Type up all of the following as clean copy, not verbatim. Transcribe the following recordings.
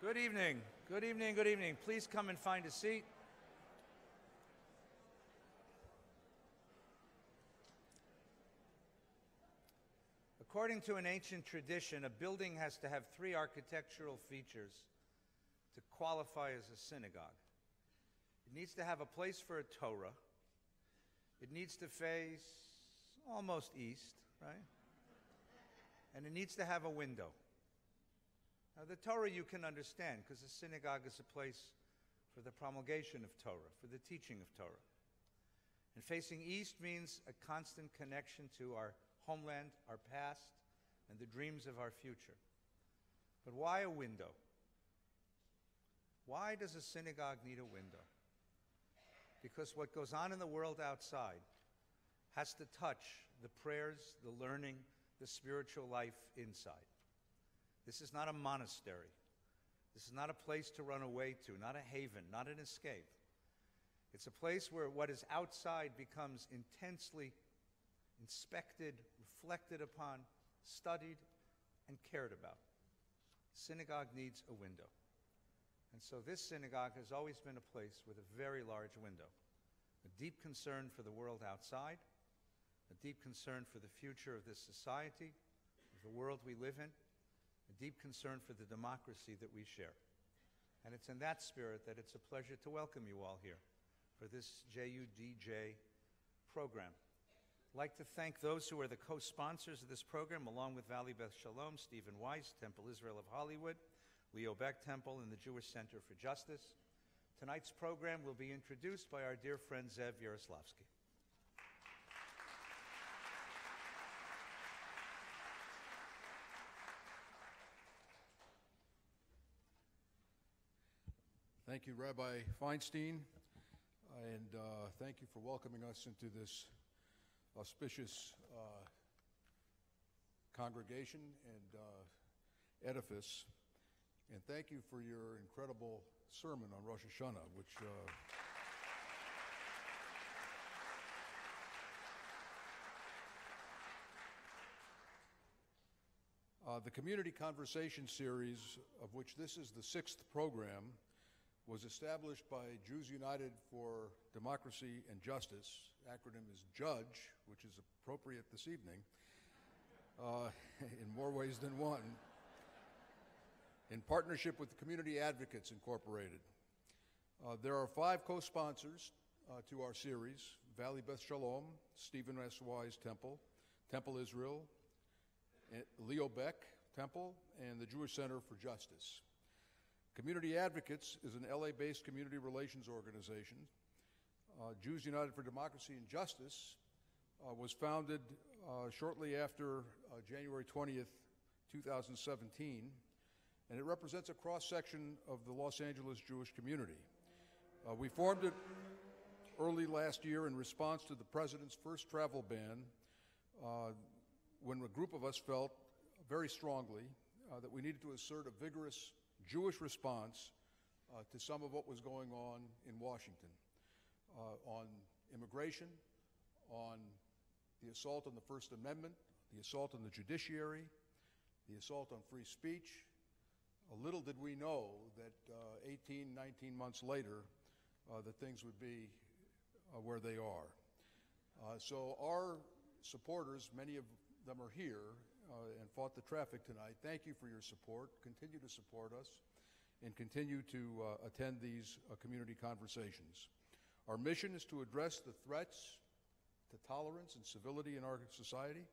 Good evening. Good evening. Good evening. Please come and find a seat. According to an ancient tradition, a building has to have three architectural features to qualify as a synagogue. It needs to have a place for a Torah. It needs to face almost east, right? And it needs to have a window. Now, the Torah you can understand, because a synagogue is a place for the promulgation of Torah, for the teaching of Torah. And facing east means a constant connection to our homeland, our past, and the dreams of our future. But why a window? Why does a synagogue need a window? Because what goes on in the world outside has to touch the prayers, the learning, the spiritual life inside. This is not a monastery. This is not a place to run away to, not a haven, not an escape. It's a place where what is outside becomes intensely inspected, reflected upon, studied, and cared about. Synagogue needs a window. And so this synagogue has always been a place with a very large window, a deep concern for the world outside, a deep concern for the future of this society, of the world we live in, a deep concern for the democracy that we share. And it's in that spirit that it's a pleasure to welcome you all here for this JUDJ program. I'd like to thank those who are the co-sponsors of this program, along with Valley Beth Shalom, Stephen Weiss, Temple Israel of Hollywood, Leo Beck Temple, and the Jewish Center for Justice. Tonight's program will be introduced by our dear friend Zev Yaroslavsky. Thank you, Rabbi Feinstein, and thank you for welcoming us into this auspicious congregation and edifice. And thank you for your incredible sermon on Rosh Hashanah, which the Community Conversation Series, of which this is the 6th program, was established by Jews United for Democracy and Justice. Acronym is JUDGE, which is appropriate this evening, in more ways than one, in partnership with the Community Advocates Incorporated. There are 5 co-sponsors to our series: Valley Beth Shalom, Stephen S. Wise Temple, Temple Israel, Leo Beck Temple, and the Jewish Center for Justice. Community Advocates is an LA-based community relations organization. Jews United for Democracy and Justice was founded shortly after January 20th, 2017, and it represents a cross-section of the Los Angeles Jewish community. We formed it early last year in response to the president's first travel ban, when a group of us felt very strongly that we needed to assert a vigorous Jewish response to some of what was going on in Washington, on immigration, on the assault on the First Amendment, the assault on the judiciary, the assault on free speech. Little did we know that 18, 19 months later, that things would be where they are. So our supporters, many of them are here and fought the traffic tonight. Thank you for your support. Continue to support us and continue to attend these community conversations. Our mission is to address the threats to tolerance and civility in our society,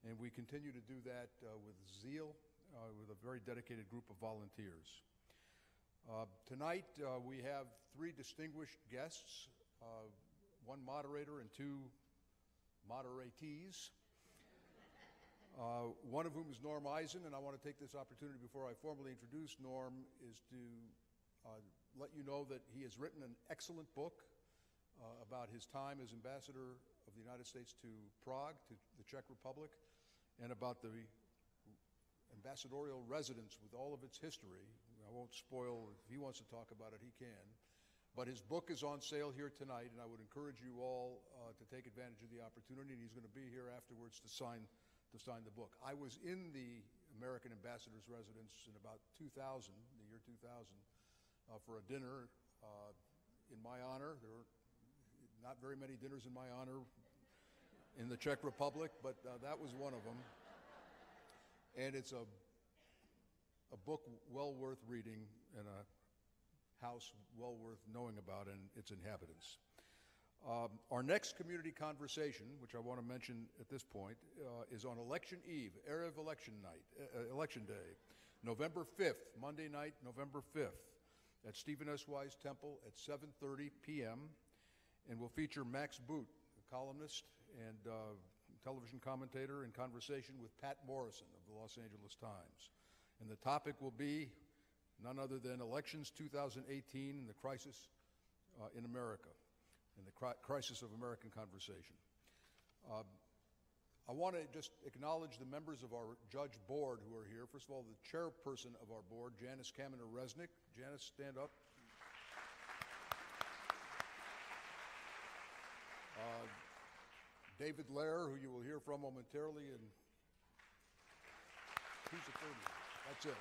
and we continue to do that with zeal, with a very dedicated group of volunteers. Tonight we have 3 distinguished guests, 1 moderator and 2 moderatees. One of whom is Norm Eisen, and I want to take this opportunity before I formally introduce Norm is to let you know that he has written an excellent book about his time as ambassador of the United States to Prague, to the Czech Republic, and about the ambassadorial residence with all of its history. I won't spoil. If he wants to talk about it, he can. But his book is on sale here tonight, and I would encourage you all to take advantage of the opportunity. And he's going to be here afterwards to sign the book. I was in the American ambassador's residence in about 2000, the year 2000, for a dinner in my honor. There were not very many dinners in my honor in the Czech Republic, but that was one of them. And it's a book well worth reading and a house well worth knowing about and its inhabitants. Our next community conversation, which I want to mention at this point, is on Election Eve, Erev Election Night, Election Day, November 5th, Monday night, November 5th, at Stephen S. Wise Temple at 7:30 p.m., and will feature Max Boot, a columnist and television commentator, in conversation with Pat Morrison of the Los Angeles Times. And the topic will be none other than Elections 2018 and the crisis in America, and the crisis of American conversation. I want to just acknowledge the members of our judge board who are here. First of all, the chairperson of our board, Janice Kaminer-Resnick. Janice, stand up. David Lair, who you will hear from momentarily, and who's the third one? That's it.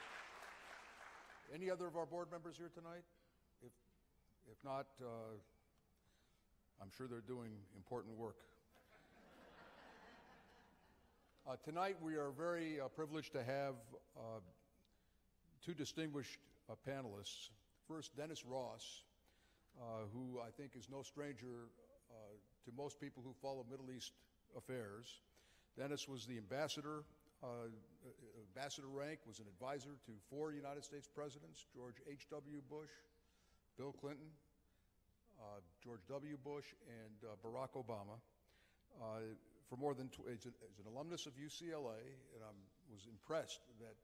Any other of our board members here tonight? If not, I'm sure they're doing important work. Tonight we are very privileged to have two distinguished panelists. First, Dennis Ross, who I think is no stranger to most people who follow Middle East affairs. Dennis was the ambassador, ambassador rank, was an advisor to 4 United States presidents, George H.W. Bush, Bill Clinton, George W. Bush, and Barack Obama. For more than, as an alumnus of UCLA, and I was impressed that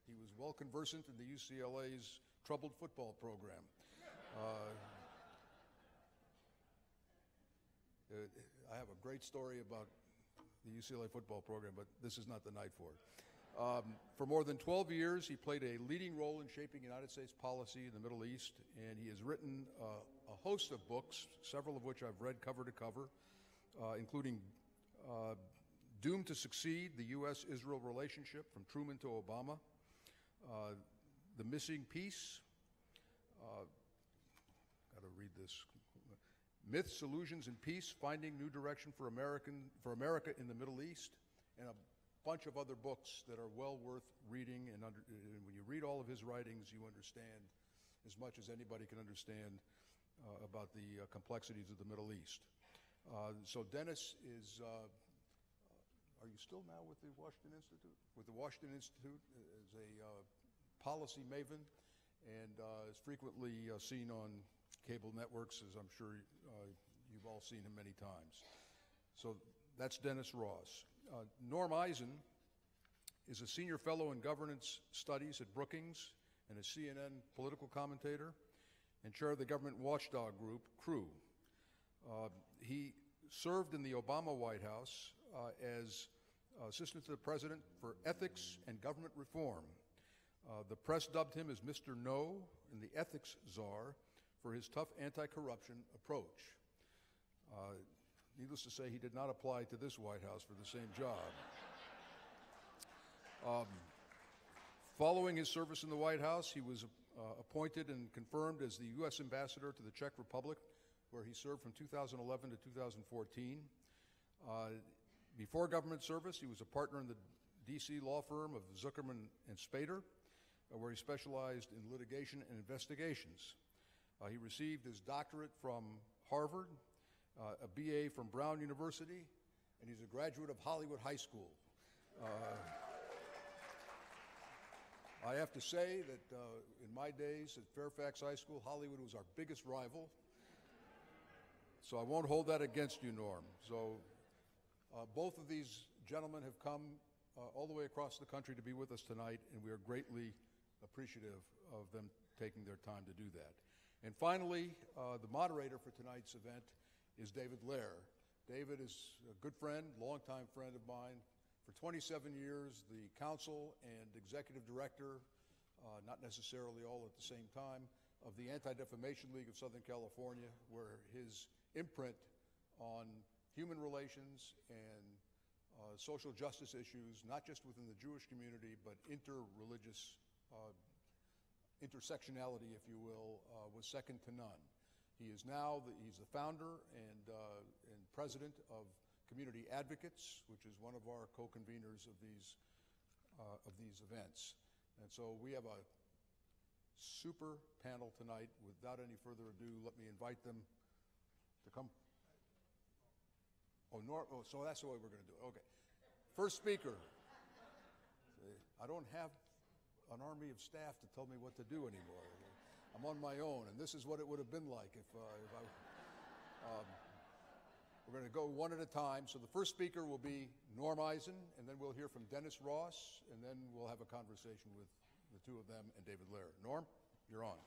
he was well conversant in the UCLA's troubled football program. I have a great story about the UCLA football program, but this is not the night for it. For more than 12 years, he played a leading role in shaping United States policy in the Middle East, and he has written a host of books, several of which I've read cover to cover, including Doomed to Succeed, the U.S.-Israel Relationship from Truman to Obama, The Missing Piece, got to read this, Myths, Illusions, and Peace, Finding New Direction for America in the Middle East, and a bunch of other books that are well worth reading. And when you read all of his writings, you understand as much as anybody can understand about the complexities of the Middle East. So Dennis is, are you still now with the Washington Institute? With the Washington Institute as a policy maven, and is frequently seen on cable networks, as I'm sure you've all seen him many times. So that's Dennis Ross. Norm Eisen is a senior fellow in governance studies at Brookings and a CNN political commentator and chair of the government watchdog group, CREW. He served in the Obama White House as Assistant to the President for Ethics and Government Reform. The press dubbed him as Mr. No and the Ethics Czar for his tough anti-corruption approach. Needless to say, he did not apply to this White House for the same job. Following his service in the White House, he was appointed and confirmed as the U.S. Ambassador to the Czech Republic, where he served from 2011 to 2014. Before government service, he was a partner in the D.C. law firm of Zuckerman and Spader, where he specialized in litigation and investigations. He received his doctorate from Harvard, a BA from Brown University, and he's a graduate of Hollywood High School. I have to say that in my days at Fairfax High School, Hollywood was our biggest rival. So I won't hold that against you, Norm. So both of these gentlemen have come all the way across the country to be with us tonight, and we are greatly appreciative of them taking their time to do that. And finally, the moderator for tonight's event is David Lair. David is a good friend, longtime friend of mine. For 27 years, the counsel and executive director, not necessarily all at the same time, of the Anti-Defamation League of Southern California, where his imprint on human relations and social justice issues, not just within the Jewish community, but inter-religious intersectionality, if you will, was second to none. He is now he's the founder and president of Community Advocates, which is one of our co-conveners of these events. And so we have a super panel tonight. Without any further ado, let me invite them to come. So that's the way we're going to do it. Okay. First speaker. I don't have an army of staff to tell me what to do anymore. I'm on my own, and this is what it would have been like if I we're going to go one at a time. So the first speaker will be Norm Eisen, and then we'll hear from Dennis Ross, and then we'll have a conversation with the two of them and David Lair. Norm, you're on.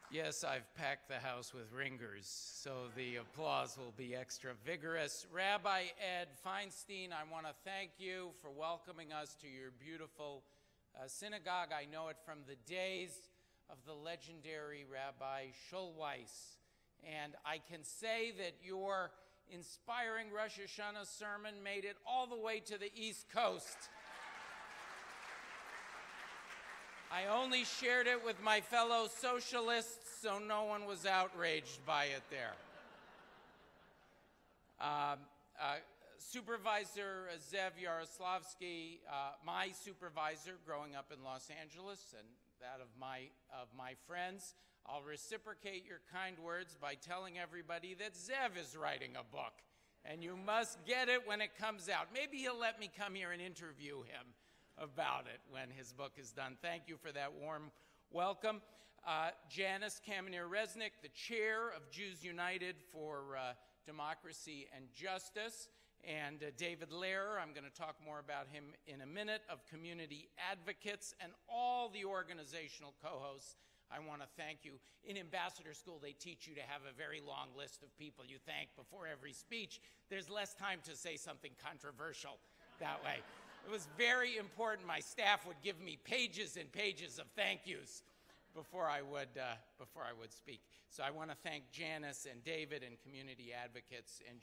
Yes, I've packed the house with ringers, so the applause will be extra vigorous. Rabbi Ed Feinstein, I want to thank you for welcoming us to your beautiful synagogue. I know it from the days of the legendary Rabbi Schulweis, and I can say that your inspiring Rosh Hashanah sermon made it all the way to the East Coast. I only shared it with my fellow socialists, so no one was outraged by it there. Supervisor Zev Yaroslavsky, my supervisor growing up in Los Angeles and that of my friends, I'll reciprocate your kind words by telling everybody that Zev is writing a book, and you must get it when it comes out. Maybe he'll let me come here and interview him about it when his book is done. Thank you for that warm welcome. Janice Kamener-Resnick, the chair of Jews United for Democracy and Justice, and David Lair, I'm going to talk more about him in a minute, of Community Advocates, and all the organizational co-hosts. I want to thank you. In Ambassador School, they teach you to have a very long list of people you thank before every speech. There's less time to say something controversial that way. It was very important. My staff would give me pages and pages of thank yous before I would speak. So I want to thank Janice and David and Community Advocates. And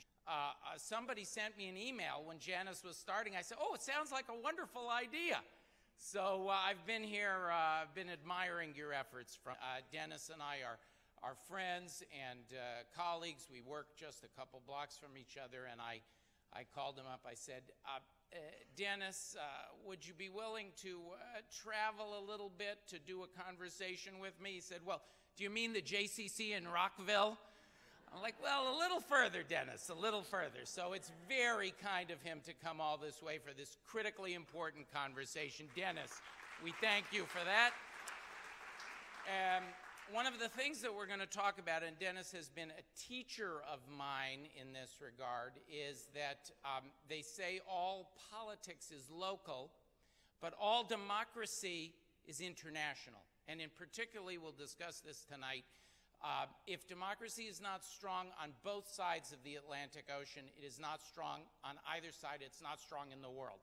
somebody sent me an email when Janice was starting. I said, "Oh, it sounds like a wonderful idea." So I've been here, been admiring your efforts. From Dennis and I are friends and colleagues. We work just a couple blocks from each other, and I called him up. I said, Dennis, would you be willing to travel a little bit to do a conversation with me? He said, well, do you mean the JCC in Rockville? I'm like, well, a little further, Dennis, a little further. So it's very kind of him to come all this way for this critically important conversation. Dennis, we thank you for that. One of the things that we're going to talk about, and Dennis has been a teacher of mine in this regard, is that they say all politics is local, but all democracy is international. And in particularly, we'll discuss this tonight, if democracy is not strong on both sides of the Atlantic Ocean, it is not strong on either side, it's not strong in the world.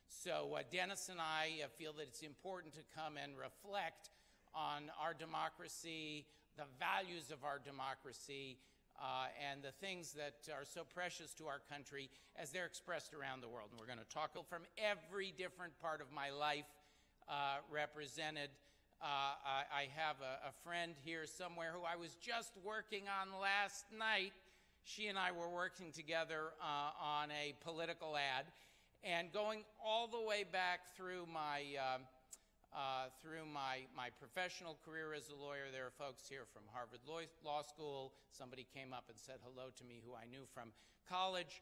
So Dennis and I feel that it's important to come and reflect on our democracy, the values of our democracy, and the things that are so precious to our country as they're expressed around the world. And we're going to talk from every different part of my life represented. I have a friend here somewhere who I was just working on last night. She and I were working together on a political ad, and going all the way back through my professional career as a lawyer. There are folks here from Harvard Law School. Somebody came up and said hello to me who I knew from college.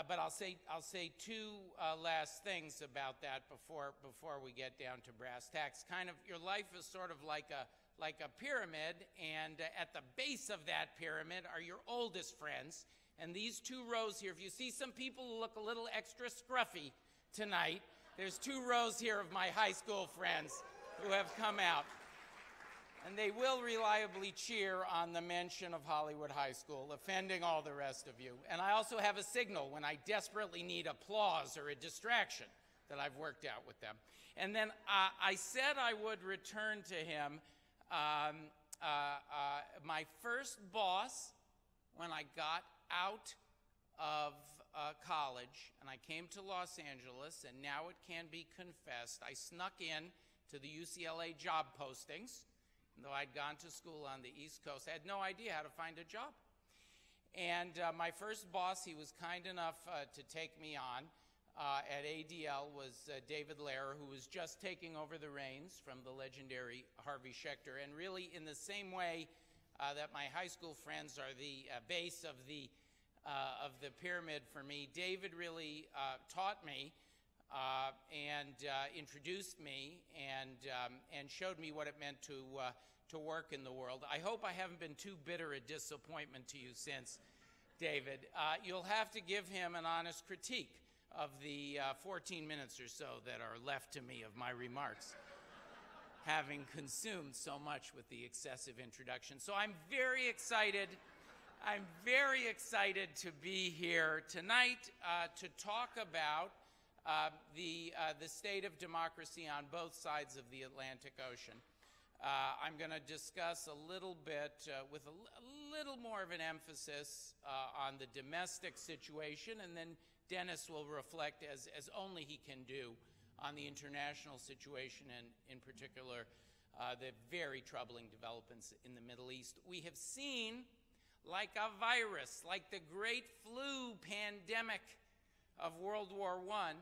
But I'll say two last things about that before we get down to brass tacks. Kind of, your life is sort of like a pyramid, and at the base of that pyramid are your oldest friends. And these two rows here, if you see some people who look a little extra scruffy tonight, there's two rows here of my high school friends who have come out. And they will reliably cheer on the mention of Hollywood High School, offending all the rest of you. And I also have a signal when I desperately need applause or a distraction that I've worked out with them. And then I said I would return to him my first boss when I got out of college and I came to Los Angeles, and now it can be confessed, I snuck in to the UCLA job postings, though I'd gone to school on the East Coast. I had no idea how to find a job. And my first boss, he was kind enough to take me on at ADL, was David Lehrer, who was just taking over the reins from the legendary Harvey Schechter. And really, in the same way that my high school friends are the base of the pyramid for me, David really taught me and introduced me and showed me what it meant to work in the world. I hope I haven't been too bitter a disappointment to you since, David. You'll have to give him an honest critique of the 14 minutes or so that are left to me of my remarks, having consumed so much with the excessive introduction. So I'm very excited. I'm very excited to be here tonight to talk about the state of democracy on both sides of the Atlantic Ocean. I'm going to discuss a little bit with a little more of an emphasis on the domestic situation, and then Dennis will reflect as only he can do on the international situation, and in particular the very troubling developments in the Middle East. We have seen, like a virus, like the great flu pandemic of World War I,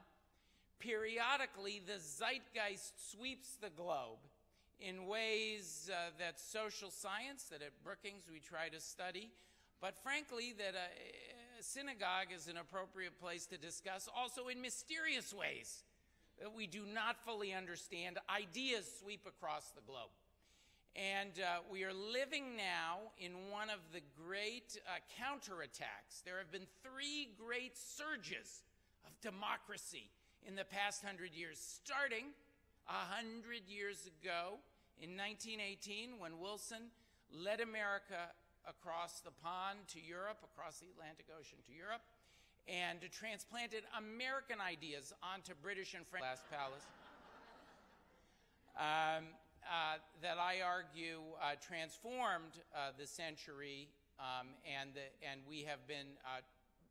periodically the zeitgeist sweeps the globe in ways that social science, that at Brookings we try to study, but frankly that Synagogue is an appropriate place to discuss, also in mysterious ways that we do not fully understand. Ideas sweep across the globe. And we are living now in one of the great counterattacks. There have been 3 great surges of democracy in the past 100 years, starting 100 years ago in 1918 when Wilson led America across the pond to Europe, across the Atlantic Ocean to Europe, and transplanted American ideas onto British and French glass palace. That I argue transformed the century, and we have been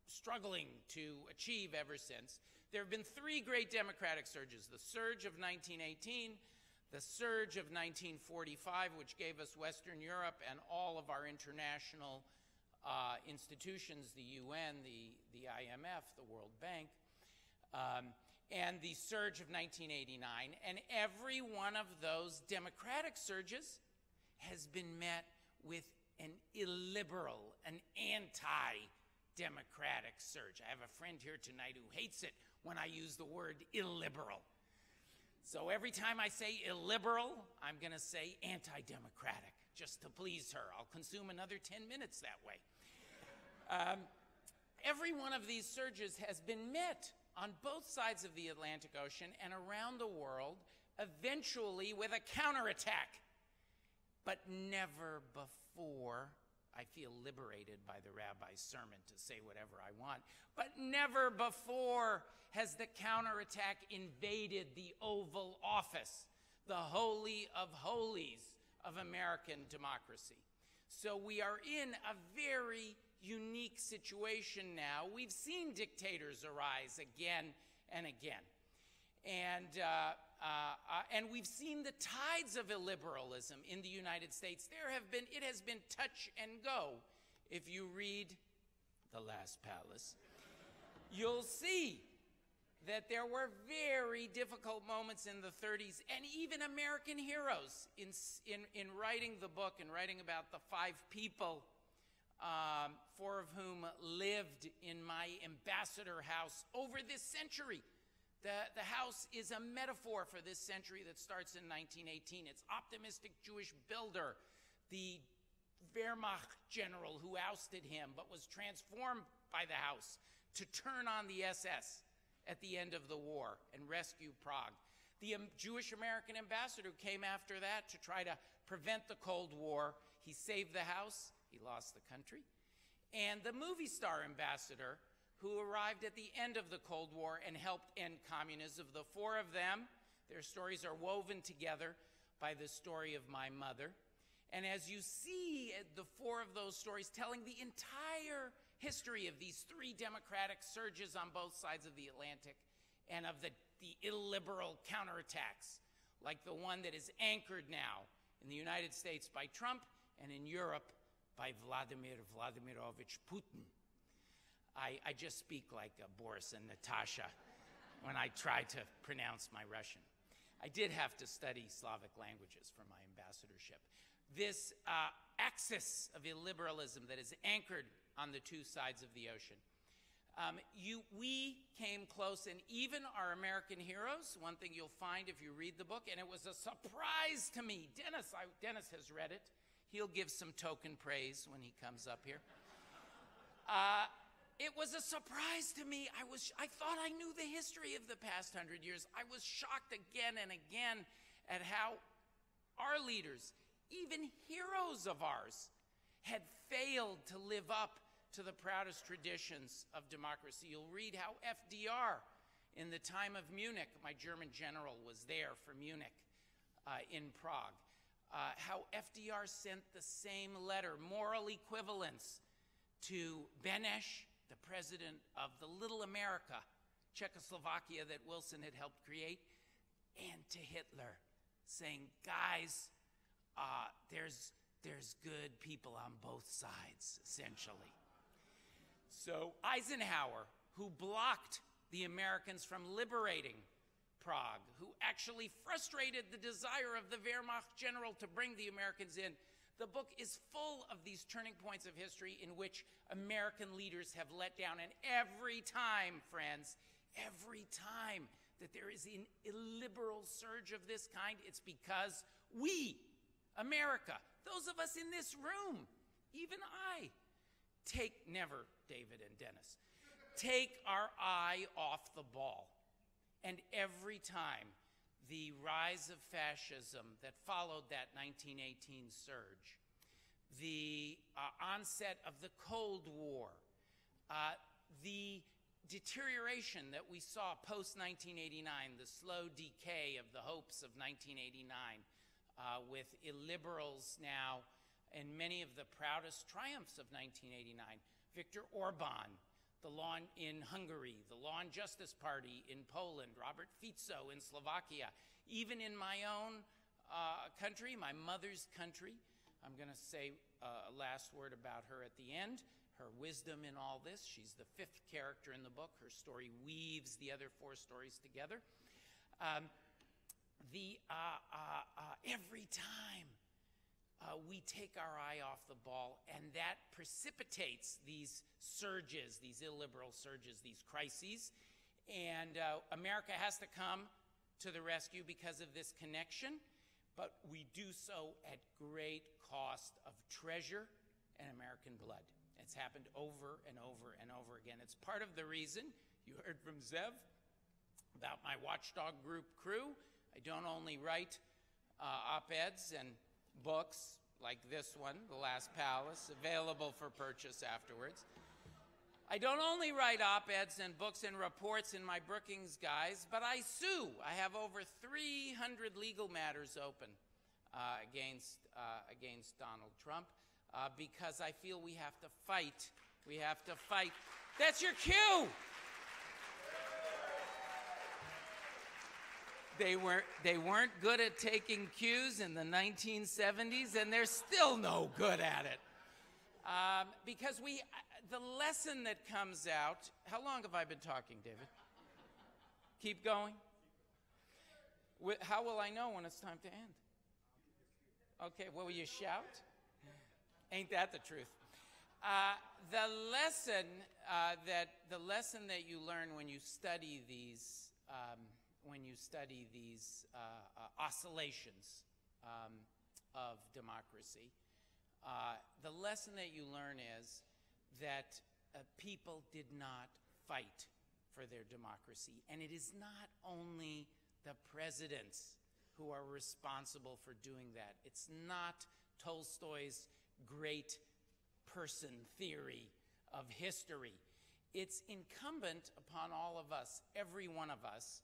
struggling to achieve ever since. There have been 3 great democratic surges: the surge of 1918, the surge of 1945, which gave us Western Europe and all of our international institutions, the UN, the IMF, the World Bank, and the surge of 1989. And every one of those democratic surges has been met with an illiberal, an anti-democratic surge. I have a friend here tonight who hates it when I use the word illiberal. So every time I say illiberal, I'm going to say anti-democratic, just to please her. I'll consume another 10 minutes that way. Every one of these surges has been met on both sides of the Atlantic Ocean and around the world, eventually with a counterattack. But never before, I feel liberated by the rabbi's sermon to say whatever I want, but never before has the counterattack invaded the Oval Office, the holy of holies of American democracy. So we are in a very unique situation now. We've seen dictators arise again and again. And we've seen the tides of illiberalism in the United States. It has been touch and go. If you read The Last Palace, you'll see that there were very difficult moments in the 30s, and even American heroes in writing the book and writing about the 5 people, 4 of whom lived in my ambassador house over this century. The house is a metaphor for this century that starts in 1918. It's optimistic Jewish builder, the Wehrmacht general who ousted him but was transformed by the house to turn on the SS at the end of the war and rescue Prague. The Jewish American ambassador who came after that to try to prevent the Cold War. He saved the house, he lost the country. And the movie star ambassador who arrived at the end of the Cold War and helped end communism. The 4 of them, their stories are woven together by the story of my mother. And as you see the four of those stories telling the entire history of these three democratic surges on both sides of the Atlantic and of the illiberal counterattacks, like the one that is anchored now in the United States by Trump and in Europe by Vladimir Vladimirovich Putin. I just speak like Boris and Natasha when I try to pronounce my Russian. I did have to study Slavic languages for my ambassadorship. This axis of illiberalism that is anchored on the two sides of the ocean. We came close, and even our American heroes, one thing you'll find if you read the book, and it was a surprise to me. Dennis has read it. He'll give some token praise when he comes up here. It was a surprise to me. I thought I knew the history of the past 100 years. I was shocked again and again at how our leaders, even heroes of ours, had failed to live up to the proudest traditions of democracy. You'll read how FDR, in the time of Munich, my German general was there for Munich in Prague, how FDR sent the same letter, moral equivalence, to Beneš, the president of the Little America, Czechoslovakia, that Wilson had helped create, and to Hitler, saying, guys, there's good people on both sides, essentially. So Eisenhower, who blocked the Americans from liberating Prague, who actually frustrated the desire of the Wehrmacht general to bring the Americans in, the book is full of these turning points of history in which American leaders have let down. And every time, friends, every time that there is an illiberal surge of this kind, it's because we, America, those of us in this room, even I, never David and Dennis, take our eye off the ball. And every time the rise of fascism that followed that 1918 surge, the onset of the Cold War, the deterioration that we saw post-1989, the slow decay of the hopes of 1989, with illiberals now and many of the proudest triumphs of 1989, Viktor Orban, the law in Hungary, the Law and Justice Party in Poland, Robert Fico in Slovakia, even in my own country, my mother's country. I'm going to say a last word about her at the end, her wisdom in all this. She's the fifth character in the book. Her story weaves the other four stories together. Every time we take our eye off the ball, and that precipitates these surges, these illiberal surges, these crises. And America has to come to the rescue because of this connection, but we do so at great cost of treasure and American blood. It's happened over and over and over again. It's part of the reason you heard from Zev about my watchdog group crew. I don't only write op-eds and books like this one, The Last Palace, available for purchase afterwards. I don't only write op-eds and books and reports in my Brookings guys, but I sue. I have over 300 legal matters open against Donald Trump because I feel we have to fight. We have to fight. That's your cue. They weren't good at taking cues in the 1970s, and they're still no good at it. Because the lesson that comes out, how long have I been talking, David? Keep going? How will I know when it's time to end? Okay, will you shout? Ain't that the truth? The lesson that you learn when you study these oscillations of democracy, the lesson that you learn is that people did not fight for their democracy. And it is not only the presidents who are responsible for doing that. It's not Tolstoy's great person theory of history. It's incumbent upon all of us, every one of us,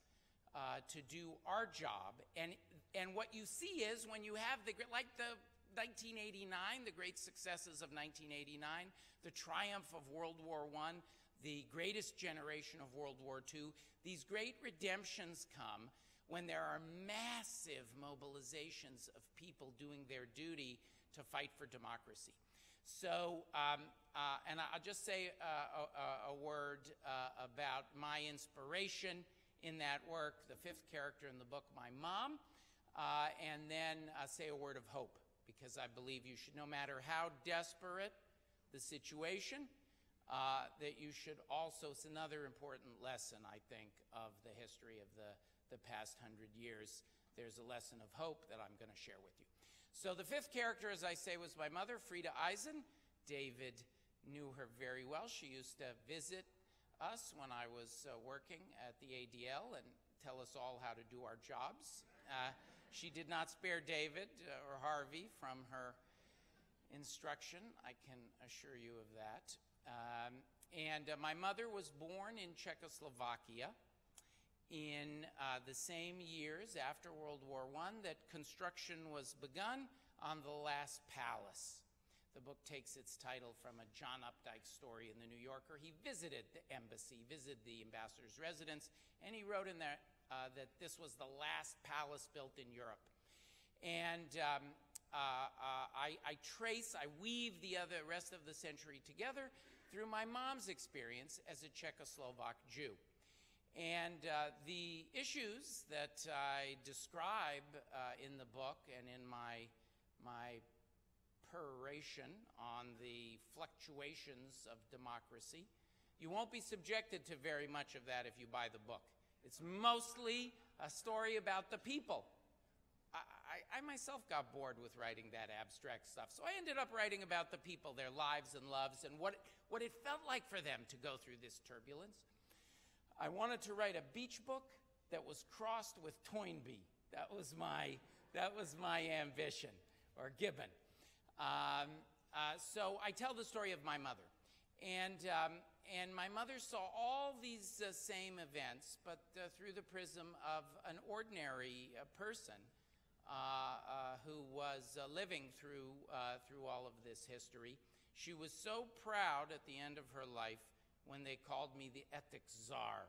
to do our job. And what you see is when you have like 1989, the great successes of 1989, the triumph of World War I, the greatest generation of World War II, these great redemptions come when there are massive mobilizations of people doing their duty to fight for democracy. So, and I'll just say a word about my inspiration in that work, the fifth character in the book, my mom, and then say a word of hope, because I believe you should, no matter how desperate the situation, that you should also, it's another important lesson, I think, of the history of the past 100 years. There's a lesson of hope that I'm going to share with you. So the fifth character, as I say, was my mother, Frida Eisen. David knew her very well. She used to visit us when I was working at the ADL and tell us all how to do our jobs. She did not spare David or Harvey from her instruction, I can assure you of that. My mother was born in Czechoslovakia in the same years after World War I that construction was begun on the last palace. The book takes its title from a John Updike story in the New Yorker. He visited the embassy, visited the ambassador's residence, and he wrote in there that this was the last palace built in Europe. And I weave the rest of the century together through my mom's experience as a Czechoslovak Jew. And the issues that I describe in the book and in my peroration on the fluctuations of democracy, you won't be subjected to very much of that if you buy the book. It's mostly a story about the people. I myself got bored with writing that abstract stuff, so I ended up writing about the people, their lives and loves, and what it felt like for them to go through this turbulence. I wanted to write a beach book that was crossed with Toynbee. That was my ambition, or Gibbon. So I tell the story of my mother. And my mother saw all these same events, but through the prism of an ordinary person who was living through all of this history. She was so proud at the end of her life when they called me the ethics czar.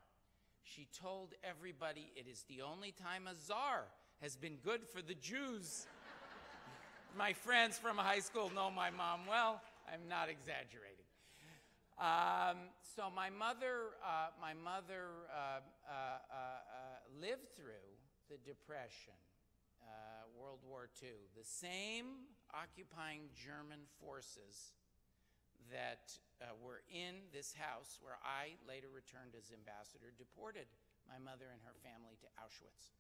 She told everybody, it is the only time a czar has been good for the Jews. My friends from high school know my mom well. I'm not exaggerating. So my mother lived through the Depression, World War II, the same occupying German forces that were in this house where I later returned as ambassador, deported my mother and her family to Auschwitz.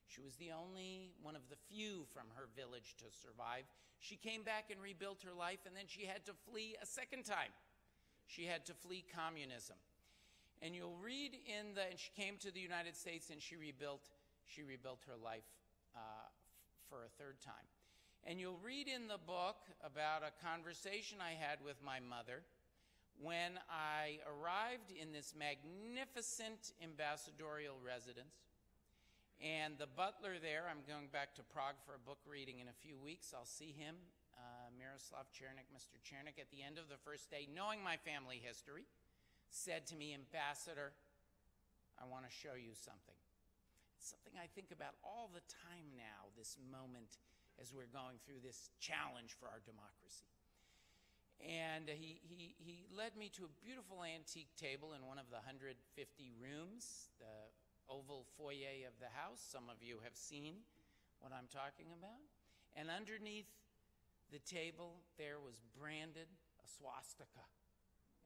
She was the only one of the few from her village to survive. She came back and rebuilt her life, and then she had to flee a second time. She had to flee communism. And you'll read and she came to the United States and she rebuilt her life for a third time. And you'll read in the book about a conversation I had with my mother when I arrived in this magnificent ambassadorial residence. And the butler there, I'm going back to Prague for a book reading in a few weeks. I'll see him, Miroslav Chernik, Mr. Chernik, at the end of the first day, knowing my family history, said to me, "Ambassador, I want to show you something." It's something I think about all the time now, this moment as we're going through this challenge for our democracy. And he led me to a beautiful antique table in one of the 150 rooms, the oval foyer of the house. Some of you have seen what I'm talking about. And underneath the table there was branded a swastika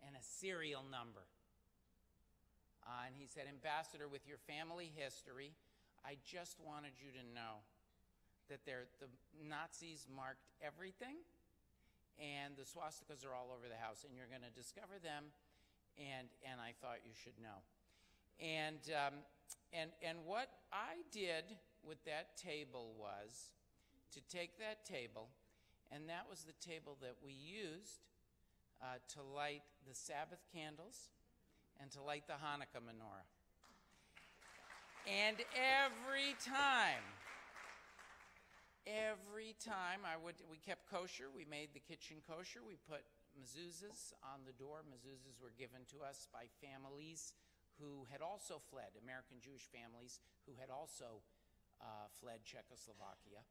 and a serial number. And he said, "Ambassador, with your family history, I just wanted you to know that the Nazis marked everything, and the swastikas are all over the house, and you're going to discover them, and I thought you should know." And what I did with that table was to take that table, and that was the table that we used to light the Sabbath candles and to light the Hanukkah menorah. And every time every time we kept kosher. We made the kitchen kosher. We put mezuzahs on the door. Mezuzahs were given to us by families who had also fled, American Jewish families who had also fled Czechoslovakia.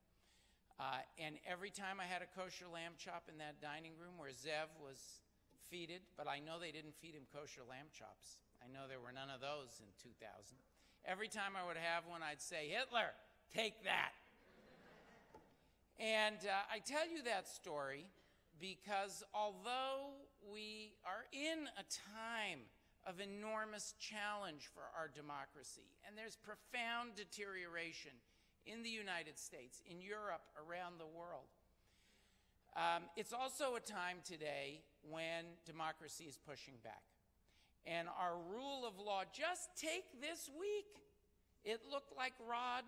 And every time I had a kosher lamb chop in that dining room where Zev was feeded, but I know they didn't feed him kosher lamb chops. I know there were none of those in 2000. Every time I would have one, I'd say, "Hitler, take that." And I tell you that story because although we are in a time of enormous challenge for our democracy, and there's profound deterioration in the United States, in Europe, around the world, it's also a time today when democracy is pushing back. And our rule of law, just take this week, it looked like Rod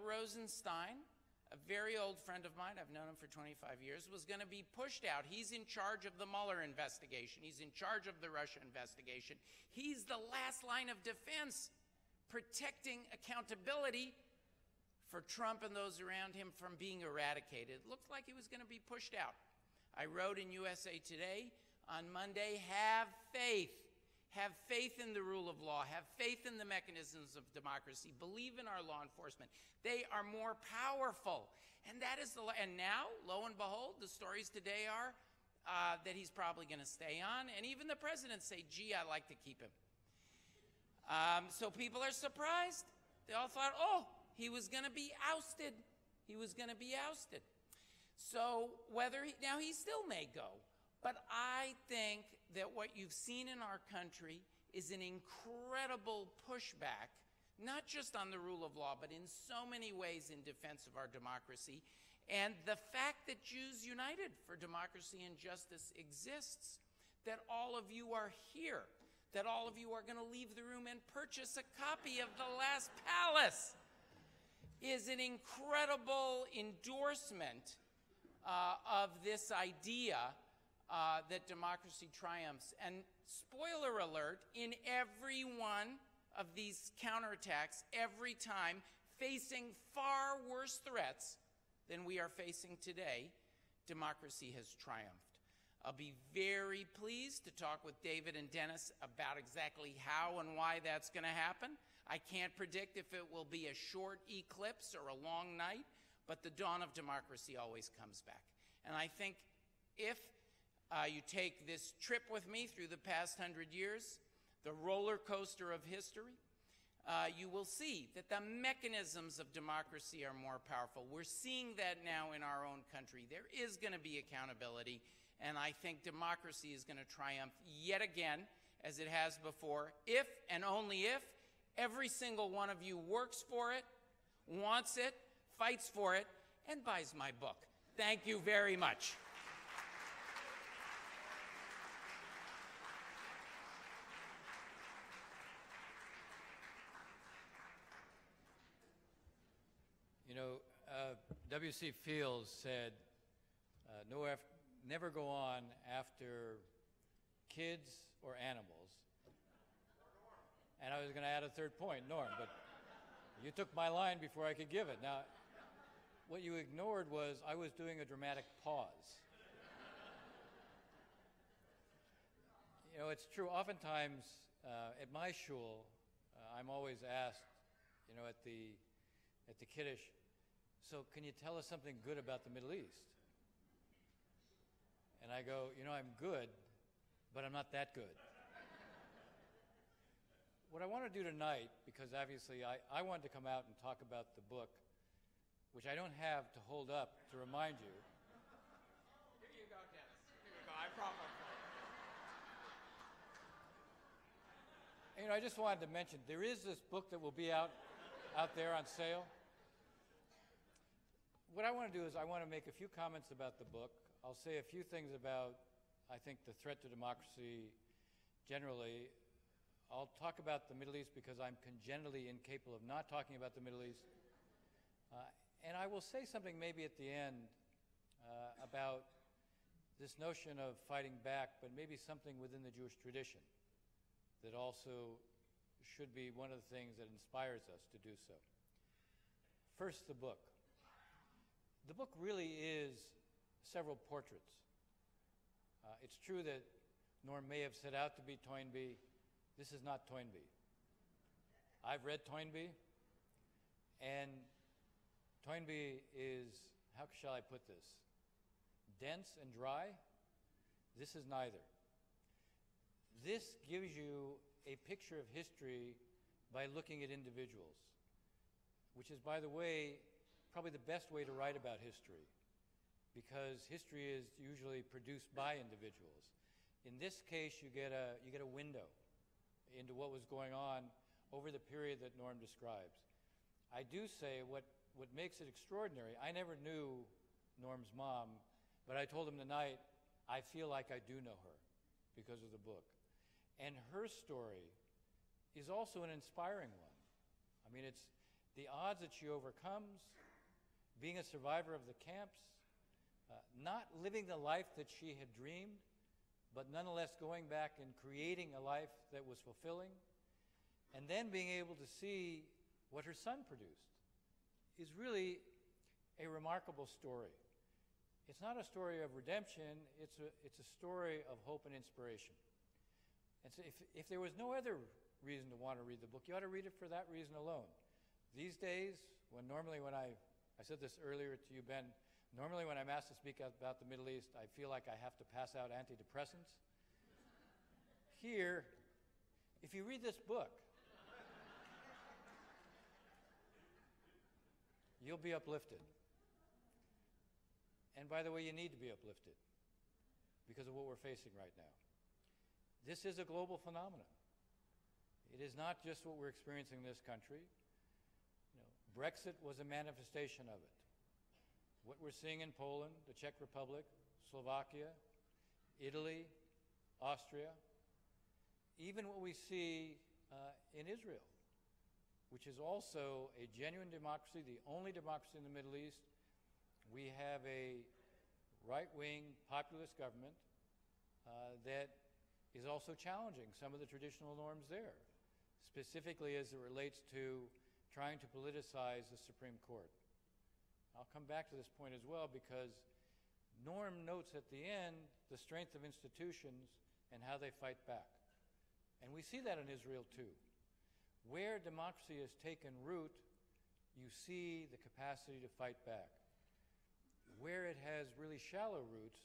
Rosenstein, a very old friend of mine, I've known him for 25 years, was going to be pushed out. He's in charge of the Mueller investigation. He's in charge of the Russia investigation. He's the last line of defense, protecting accountability for Trump and those around him from being eradicated. It looked like he was going to be pushed out. I wrote in USA Today on Monday, have faith. Have faith in the rule of law. Have faith in the mechanisms of democracy. Believe in our law enforcement. They are more powerful. And that is and now, lo and behold, the stories today are that he's probably going to stay on. And even the president say, gee, I'd like to keep him. So people are surprised. They all thought, oh, he was going to be ousted. He was going to be ousted. So now he still may go. But I think that what you've seen in our country is an incredible pushback, not just on the rule of law, but in so many ways in defense of our democracy. And the fact that Jews United for Democracy and Justice exists, that all of you are here, that all of you are going to leave the room and purchase a copy of The Last Palace, is an incredible endorsement of this idea that democracy triumphs. And spoiler alert, in every one of these counterattacks, every time facing far worse threats than we are facing today, democracy has triumphed. I'll be very pleased to talk with David and Dennis about exactly how and why that's going to happen. I can't predict if it will be a short eclipse or a long night, but the dawn of democracy always comes back. And I think if you take this trip with me through the past 100 years, the roller coaster of history, you will see that the mechanisms of democracy are more powerful. We're seeing that now in our own country. There is going to be accountability, and I think democracy is going to triumph yet again, as it has before, if and only if every single one of you works for it, wants it, fights for it, and buys my book. Thank you very much. You know, W.C. Fields said, never go on after kids or animals. And I was going to add a third point, Norm, but you took my line before I could give it. Now, what you ignored was I was doing a dramatic pause. You know, it's true. Oftentimes, at my shul, I'm always asked, you know, at the Kiddush, so can you tell us something good about the Middle East? And I go, you know, I'm good, but I'm not that good. What I want to do tonight, because obviously I wanted to come out and talk about the book, which I don't have to hold up to remind you. Here you go, Dennis. Here you go. I promise. You know, I just wanted to mention, there is this book that will be out there on sale. What I want to do is I want to make a few comments about the book. I'll say a few things about, I think, the threat to democracy generally. I'll talk about the Middle East because I'm congenitally incapable of not talking about the Middle East. And I will say something maybe at the end about this notion of fighting back, but maybe something within the Jewish tradition that also should be one of the things that inspires us to do so. First, the book. The book really is several portraits. It's true that Norm may have set out to be Toynbee. This is not Toynbee. I've read Toynbee, and Toynbee is, how shall I put this, dense and dry. This is neither. This gives you a picture of history by looking at individuals, which is, by the way, probably the best way to write about history, because history is usually produced by individuals. In this case, you get a window into what was going on over the period that Norm describes. I do say what makes it extraordinary, I never knew Norm's mom, but I told him tonight, I feel like I do know her because of the book. And her story is also an inspiring one. I mean, it's the odds that she overcomes, being a survivor of the camps, not living the life that she had dreamed, but nonetheless going back and creating a life that was fulfilling, and then being able to see what her son produced is really a remarkable story. It's not a story of redemption, it's a story of hope and inspiration. And so if there was no other reason to want to read the book, you ought to read it for that reason alone. These days, normally when I said this earlier to you, Ben, normally when I'm asked to speak about the Middle East, I feel like I have to pass out antidepressants. Here, if you read this book, you'll be uplifted. And by the way, you need to be uplifted because of what we're facing right now. This is a global phenomenon. It is not just what we're experiencing in this country. Brexit was a manifestation of it. What we're seeing in Poland, the Czech Republic, Slovakia, Italy, Austria, even what we see in Israel, which is also a genuine democracy, the only democracy in the Middle East. We have a right-wing populist government that is also challenging some of the traditional norms there, specifically as it relates to trying to politicize the Supreme Court. I'll come back to this point as well because Norm notes at the end the strength of institutions and how they fight back. And we see that in Israel too. Where democracy has taken root, you see the capacity to fight back. Where it has really shallow roots,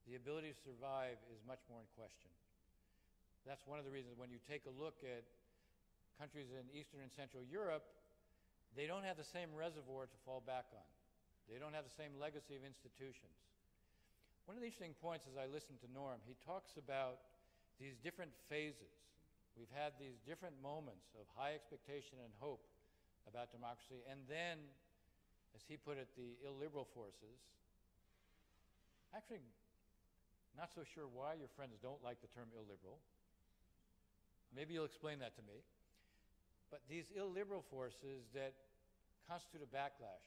the ability to survive is much more in question. That's one of the reasons when you take a look at countries in Eastern and Central Europe, they don't have the same reservoir to fall back on. They don't have the same legacy of institutions. One of the interesting points as I listen to Norm, he talks about these different phases. We've had these different moments of high expectation and hope about democracy, and then, as he put it, the illiberal forces. Actually, not so sure why your friends don't like the term illiberal. Maybe you'll explain that to me. But these illiberal forces that constitute a backlash,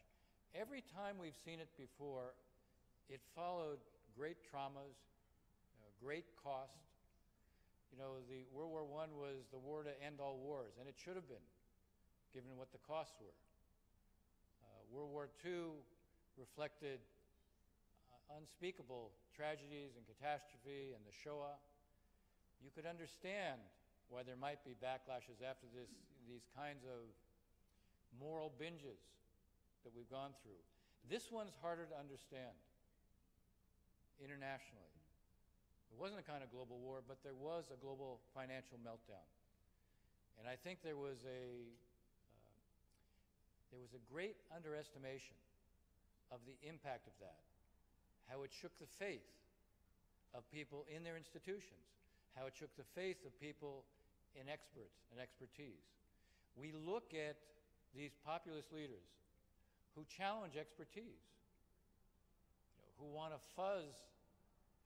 every time we've seen it before, it followed great traumas, great cost. The World War I was the war to end all wars, and it should have been, given what the costs were. World War II reflected unspeakable tragedies and catastrophe and the Shoah. You could understand why there might be backlashes after these kinds of moral binges that we've gone through. This one's harder to understand internationally. It wasn't a kind of global war, but there was a global financial meltdown. And I think there was a great underestimation of the impact of that, how it shook the faith of people in their institutions, how it shook the faith of people in experts and expertise. We look at these populist leaders who challenge expertise, who want to fuzz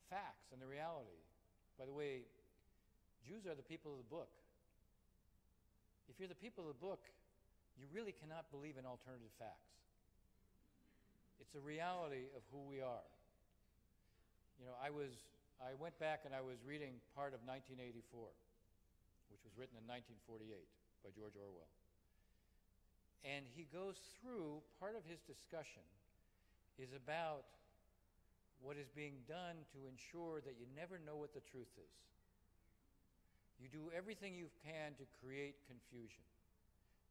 facts and the reality. By the way, Jews are the people of the book. If you're the people of the book, you really cannot believe in alternative facts. It's a reality of who we are. I went back and I was reading part of 1984, which was written in 1948 by George Orwell. And he goes through, part of his discussion is about what is being done to ensure that you never know what the truth is. You do everything you can to create confusion,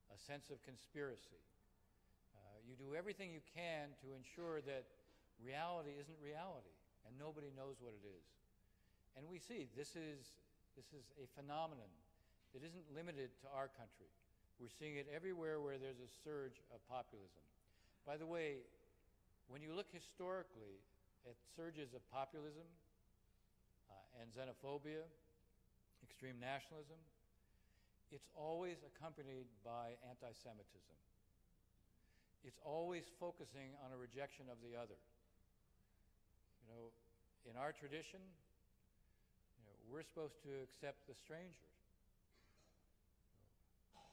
a sense of conspiracy. You do everything you can to ensure that reality isn't reality and nobody knows what it is. And we see this is a phenomenon that isn't limited to our country. We're seeing it everywhere where there's a surge of populism. By the way, when you look historically at surges of populism and xenophobia, extreme nationalism, it's always accompanied by anti-Semitism. It's always focusing on a rejection of the other. You know, in our tradition, we're supposed to accept the stranger.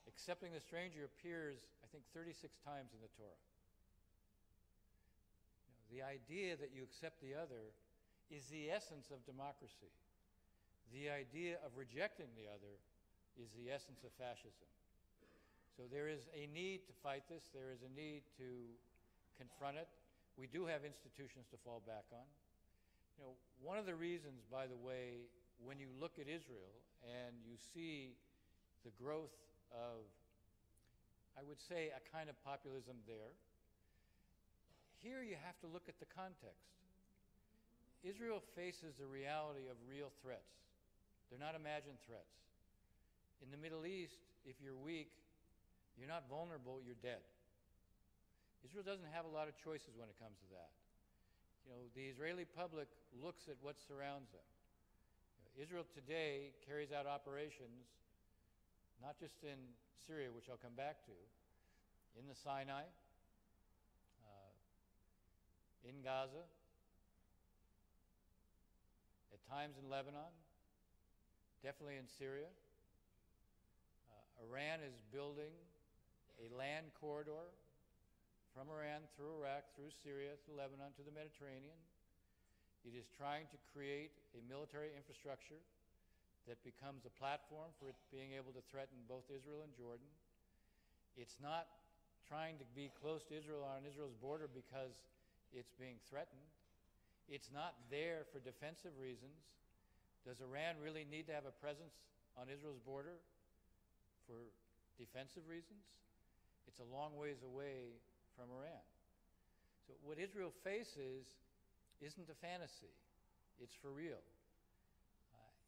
Accepting the stranger appears, I think, 36 times in the Torah. The idea that you accept the other is the essence of democracy. The idea of rejecting the other is the essence of fascism. So there is a need to fight this. There is a need to confront it. We do have institutions to fall back on. You know, one of the reasons, by the way, when you look at Israel and you see the growth of, I would say, a kind of populism there, here you have to look at the context. Israel faces the reality of real threats. They're not imagined threats. In the Middle East, if you're weak, you're not vulnerable, you're dead. Israel doesn't have a lot of choices when it comes to that. You know, the Israeli public looks at what surrounds them. Israel today carries out operations, not just in Syria, which I'll come back to, in the Sinai, in Gaza, at times in Lebanon, definitely in Syria. Iran is building a land corridor from Iran through Iraq, through Syria, through Lebanon, to the Mediterranean. It is trying to create a military infrastructure that becomes a platform for it being able to threaten both Israel and Jordan. It's not trying to be close to Israel on Israel's border because it's being threatened. It's not there for defensive reasons. Does Iran really need to have a presence on Israel's border for defensive reasons? It's a long ways away from Iran. So what Israel faces isn't a fantasy. It's for real.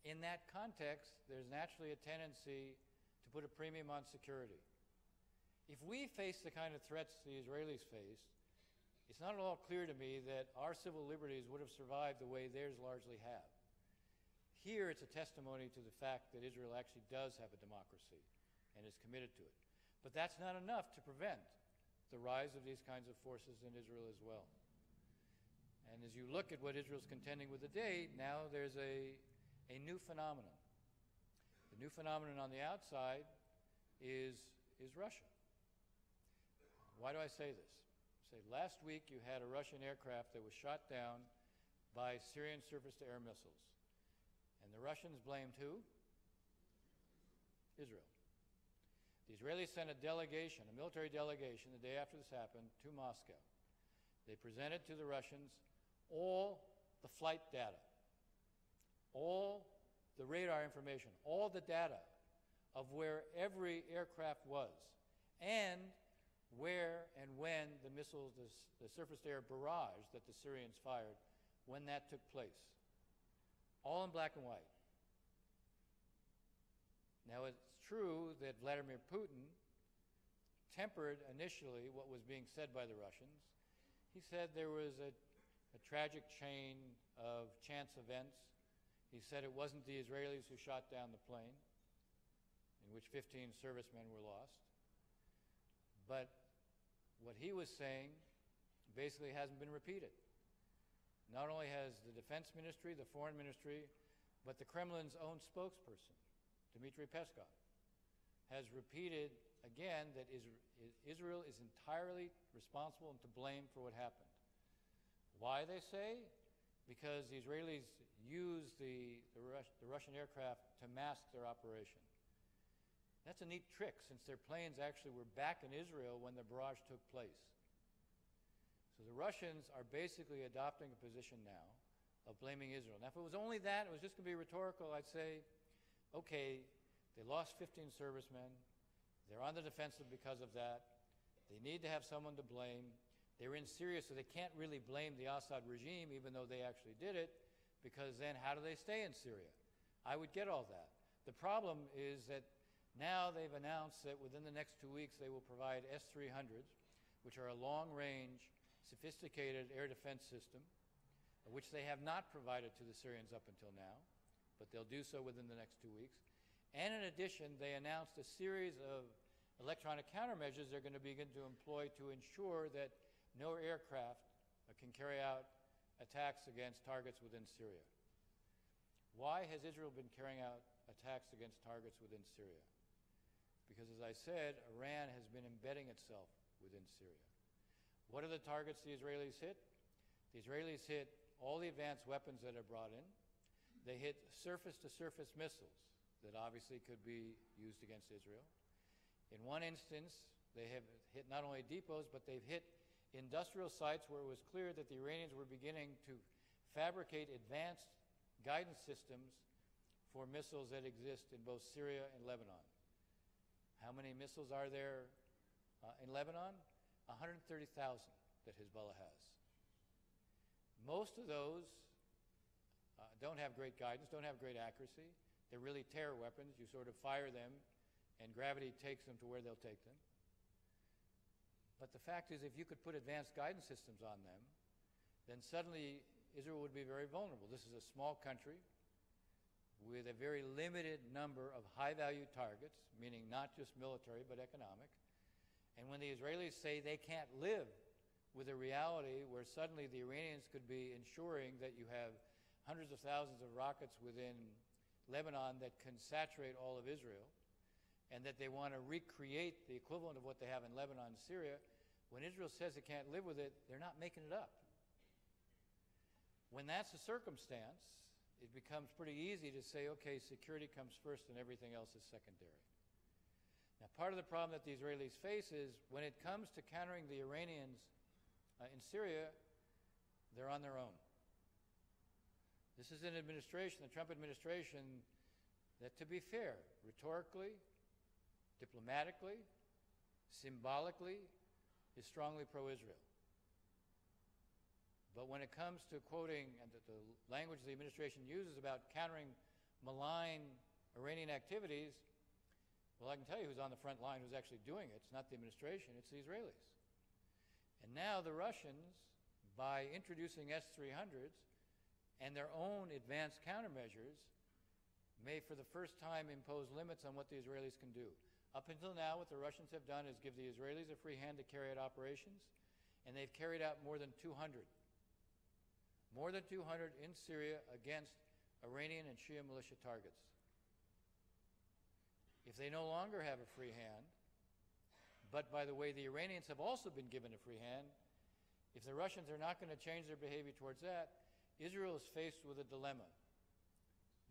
In that context, there's naturally a tendency to put a premium on security. If we face the kind of threats the Israelis face, it's not at all clear to me that our civil liberties would have survived the way theirs largely have. Here, it's a testimony to the fact that Israel actually does have a democracy and is committed to it. But that's not enough to prevent the rise of these kinds of forces in Israel as well. And as you look at what Israel's contending with today, now there's a new phenomenon. The new phenomenon on the outside is Russia. Why do I say this? Last week you had a Russian aircraft that was shot down by Syrian surface-to-air missiles. And the Russians blamed who? Israel. The Israelis sent a delegation, a military delegation, the day after this happened, to Moscow. They presented to the Russians all the flight data, all the radar information, all the data of where every aircraft was, and where and when the missiles, the surface-to-air barrage that the Syrians fired, when that took place. All in black and white. Now, it's true that Vladimir Putin tempered initially what was being said by the Russians. He said there was a tragic chain of chance events. He said it wasn't the Israelis who shot down the plane, in which 15 servicemen were lost. But what he was saying basically hasn't been repeated. Not only has the Defense Ministry, the Foreign Ministry, but the Kremlin's own spokesperson, Dmitry Peskov, has repeated again that Israel is entirely responsible and to blame for what happened. Why, they say? Because the Israelis used the Russian aircraft to mask their operation. That's a neat trick, since their planes actually were back in Israel when the barrage took place. So the Russians are basically adopting a position now of blaming Israel. Now, if it was only that, it was just going to be rhetorical, I'd say, okay, they lost 15 servicemen. They're on the defensive because of that. They need to have someone to blame. They're in Syria, so they can't really blame the Assad regime, even though they actually did it, because then how do they stay in Syria? I would get all that. The problem is that now they've announced that within the next 2 weeks they will provide S-300s, which are a long-range, sophisticated air defense system, which they have not provided to the Syrians up until now, but they'll do so within the next 2 weeks. And in addition, they announced a series of electronic countermeasures they're going to begin to employ to ensure that no aircraft can carry out attacks against targets within Syria. Why has Israel been carrying out attacks against targets within Syria? Because, as I said, Iran has been embedding itself within Syria. What are the targets the Israelis hit? The Israelis hit all the advanced weapons that are brought in. They hit surface-to-surface missiles that obviously could be used against Israel. In one instance, they have hit not only depots, but they've hit industrial sites where it was clear that the Iranians were beginning to fabricate advanced guidance systems for missiles that exist in both Syria and Lebanon. How many missiles are there in Lebanon? 130,000 that Hezbollah has. Most of those don't have great guidance, don't have great accuracy. They're really terror weapons. You sort of fire them, and gravity takes them to where they'll take them. But the fact is, if you could put advanced guidance systems on them, then suddenly Israel would be very vulnerable. This is a small country with a very limited number of high-value targets, meaning not just military but economic. And when the Israelis say they can't live with a reality where suddenly the Iranians could be ensuring that you have hundreds of thousands of rockets within Lebanon that can saturate all of Israel, and that they want to recreate the equivalent of what they have in Lebanon and Syria, when Israel says it can't live with it, they're not making it up. When that's the circumstance, it becomes pretty easy to say, okay, security comes first and everything else is secondary. Now, part of the problem that the Israelis face is when it comes to countering the Iranians in Syria, they're on their own. This is an administration, the Trump administration, that, to be fair, rhetorically, diplomatically, symbolically, is strongly pro-Israel. But when it comes to quoting and the language the administration uses about countering malign Iranian activities, well, I can tell you who's on the front line who's actually doing it. It's not the administration, it's the Israelis. And now the Russians, by introducing S-300s and their own advanced countermeasures, may for the first time impose limits on what the Israelis can do. Up until now, what the Russians have done is give the Israelis a free hand to carry out operations, and they've carried out more than 200. More than 200 in Syria against Iranian and Shia militia targets. If they no longer have a free hand, but by the way, the Iranians have also been given a free hand, if the Russians are not going to change their behavior towards that, Israel is faced with a dilemma.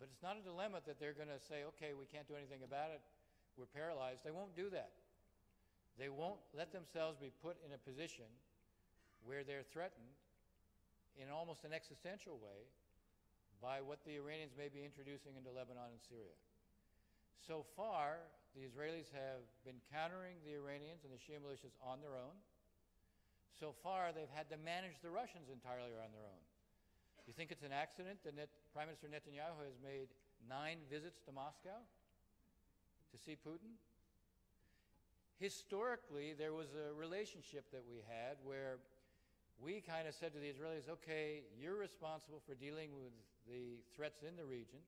But it's not a dilemma that they're going to say, okay, we can't do anything about it, we're paralyzed. They won't do that. They won't let themselves be put in a position where they're threatened in almost an existential way by what the Iranians may be introducing into Lebanon and Syria. So far, the Israelis have been countering the Iranians and the Shia militias on their own. So far, they've had to manage the Russians entirely on their own. You think it's an accident that Prime Minister Netanyahu has made 9 visits to Moscow to see Putin? Historically, there was a relationship that we had where we kind of said to the Israelis, okay, you're responsible for dealing with the threats in the region,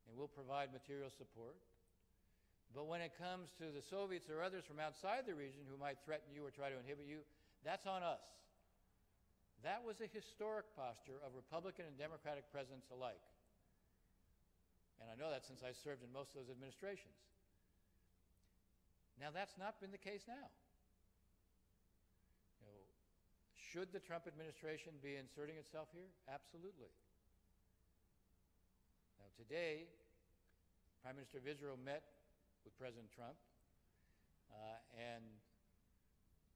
and we'll provide material support. But when it comes to the Soviets or others from outside the region who might threaten you or try to inhibit you, that's on us. That was a historic posture of Republican and Democratic presidents alike. And I know that since I served in most of those administrations. Now, that's not been the case now. Should the Trump administration be inserting itself here? Absolutely. Now, today, Prime Minister of Israel met with President Trump, and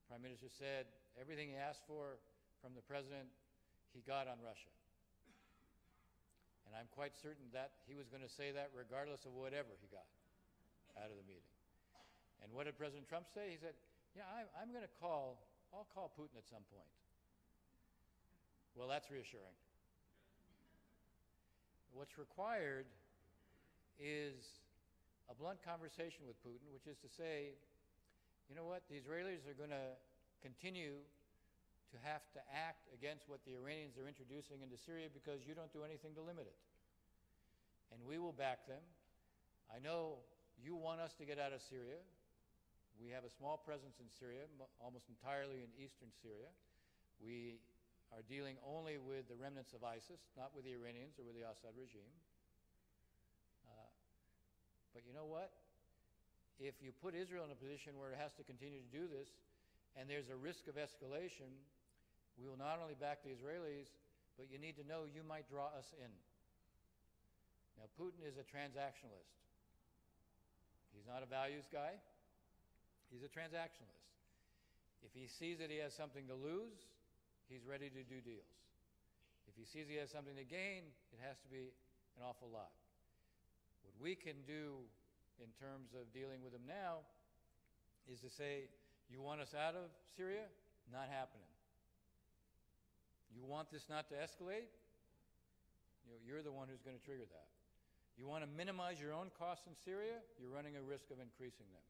Prime Minister said everything he asked for from the president he got on Russia. And I'm quite certain that he was going to say that regardless of whatever he got out of the meeting. And what did President Trump say? He said, yeah, I'll call Putin at some point. Well, that's reassuring. What's required is a blunt conversation with Putin, which is to say, you know what, the Israelis are going to continue to have to act against what the Iranians are introducing into Syria because you don't do anything to limit it. And we will back them. I know you want us to get out of Syria. We have a small presence in Syria, almost entirely in eastern Syria. We are dealing only with the remnants of ISIS, not with the Iranians or with the Assad regime. But you know what? If you put Israel in a position where it has to continue to do this, and there's a risk of escalation, we will not only back the Israelis, but you need to know you might draw us in. Now, Putin is a transactionalist. He's not a values guy. He's a transactionalist. If he sees that he has something to lose, he's ready to do deals. If he sees he has something to gain, it has to be an awful lot. What we can do in terms of dealing with him now is to say, you want us out of Syria? Not happening. You want this not to escalate? You're the one who's going to trigger that. You want to minimize your own costs in Syria? You're running a risk of increasing them.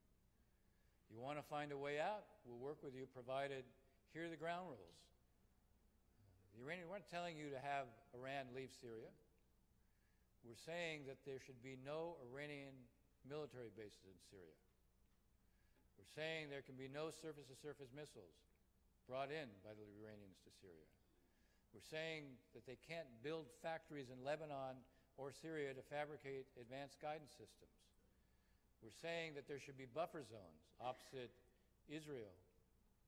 You want to find a way out? We'll work with you, provided here are the ground rules. The Iranians weren't telling you to have Iran leave Syria. We're saying that there should be no Iranian military bases in Syria. We're saying there can be no surface-to-surface missiles brought in by the Iranians to Syria. We're saying that they can't build factories in Lebanon or Syria to fabricate advanced guidance systems. We're saying that there should be buffer zones opposite Israel,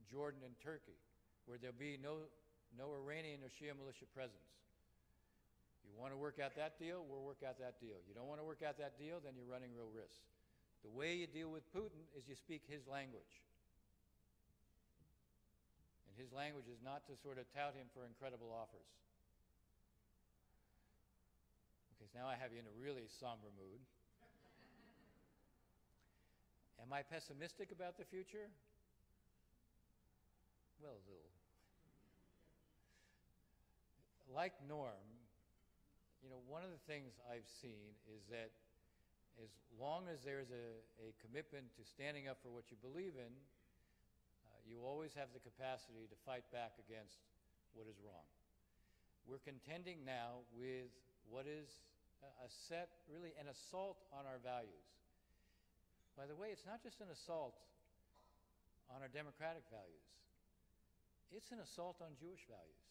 Jordan, and Turkey, where there'll be no Iranian or Shia militia presence. You want to work out that deal, we'll work out that deal. You don't want to work out that deal, then you're running real risk. The way you deal with Putin is you speak his language. And his language is not to sort of tout him for incredible offers. Okay, so now I have you in a really somber mood. Am I pessimistic about the future? Well, a little. Like Norm, one of the things I've seen is that as long as there's a commitment to standing up for what you believe in, you always have the capacity to fight back against what is wrong. We're contending now with what is really an assault on our values. By the way, it's not just an assault on our democratic values. It's an assault on Jewish values.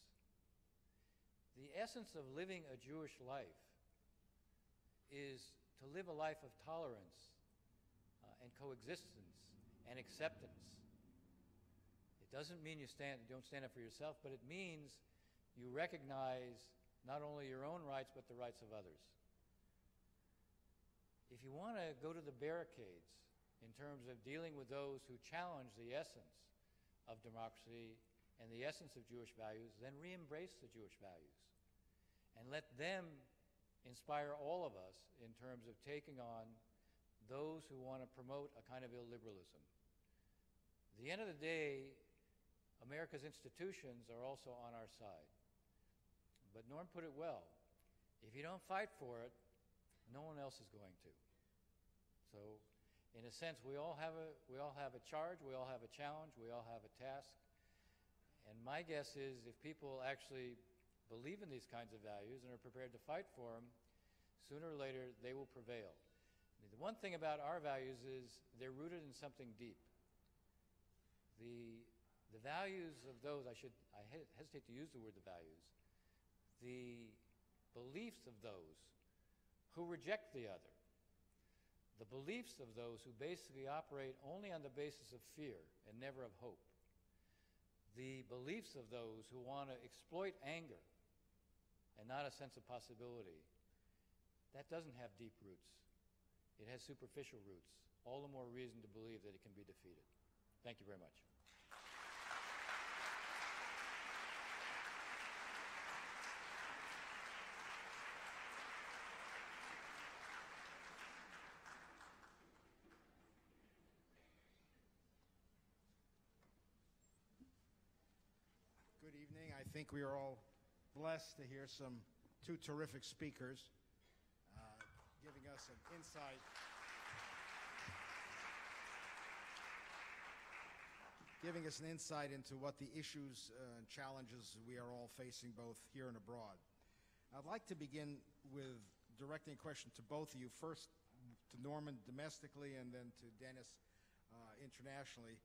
The essence of living a Jewish life is to live a life of tolerance and coexistence and acceptance. It doesn't mean you don't stand up for yourself, but it means you recognize not only your own rights, but the rights of others. If you want to go to the barricades in terms of dealing with those who challenge the essence of democracy and the essence of Jewish values, then re-embrace the Jewish values and let them inspire all of us in terms of taking on those who want to promote a kind of illiberalism. At the end of the day, America's institutions are also on our side. But Norm put it well. If you don't fight for it, no one else is going to. So, in a sense, we all have a charge, we all have a challenge, we all have a task. And my guess is if people actually believe in these kinds of values and are prepared to fight for them, sooner or later they will prevail. The one thing about our values is they're rooted in something deep. The values of those, I hesitate to use the word the values, the beliefs of those who reject the other, the beliefs of those who basically operate only on the basis of fear and never of hope, the beliefs of those who want to exploit anger and not a sense of possibility, that doesn't have deep roots. It has superficial roots. All the more reason to believe that it can be defeated. Thank you very much. think we are all blessed to hear two terrific speakers giving us an insight into what the issues and challenges we are all facing both here and abroad. I'd like to begin with directing a question to both of you, first to Norman domestically and then to Dennis internationally.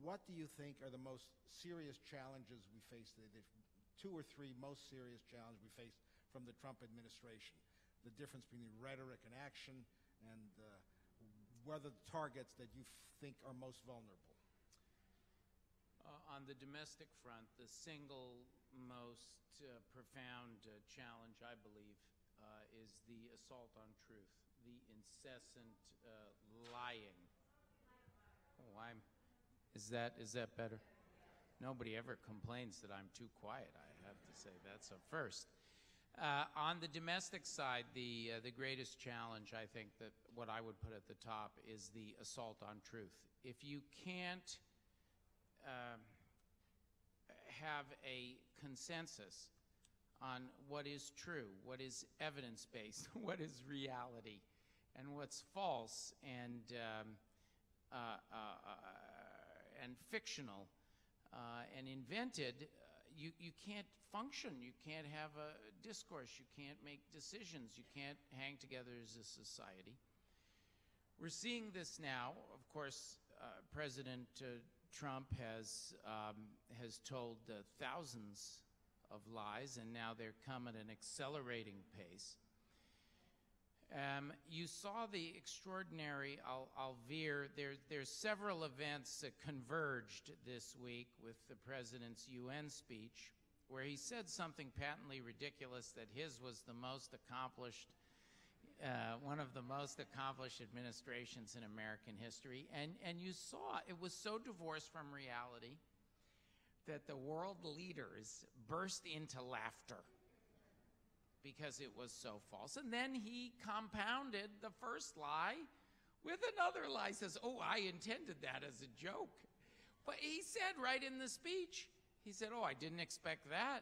What do you think are the most serious challenges we face today, the 2 or 3 most serious challenges we face from the Trump administration? The difference between rhetoric and action, and whether the targets that you think are most vulnerable. On the domestic front, the single most profound challenge, I believe, is the assault on truth, the incessant lying. Is that better? Nobody ever complains that I'm too quiet, I have to say. That's a first. On the domestic side, the greatest challenge, I think, that what I would put at the top is the assault on truth. If you can't have a consensus on what is true, what is evidence-based, what is reality, and what's false and fictional and invented, you can't function. You can't have a discourse. You can't make decisions. You can't hang together as a society. We're seeing this now. Of course, President Trump has told thousands of lies, and now they're come at an accelerating pace. You saw the extraordinary, I'll veer, there's several events that converged this week with the president's UN speech, where he said something patently ridiculous, that his was the most accomplished, one of the most accomplished administrations in American history. And you saw it was so divorced from reality that the world leaders burst into laughter because it was so false. And then he compounded the first lie with another lie. He says, oh, I intended that as a joke. But he said right in the speech, he said, oh, I didn't expect that.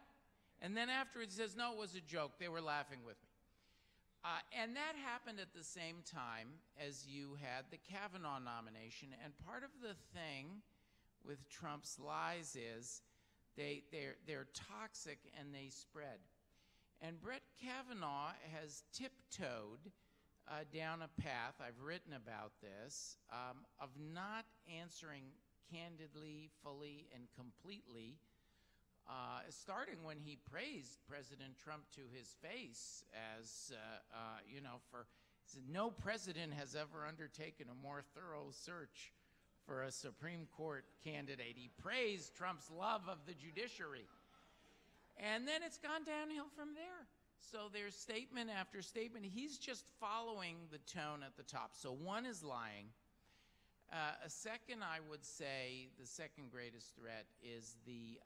And then afterwards he says, no, it was a joke. They were laughing with me. And that happened at the same time as you had the Kavanaugh nomination. And part of the thing with Trump's lies is they're toxic and they spread. And Brett Kavanaugh has tiptoed down a path, I've written about this, of not answering candidly, fully, and completely, starting when he praised President Trump to his face as, said, no president has ever undertaken a more thorough search for a Supreme Court candidate. He praised Trump's love of the judiciary. And then it's gone downhill from there. So there's statement after statement. He's just following the tone at the top. So one is lying. A second, I would say, the second greatest threat is the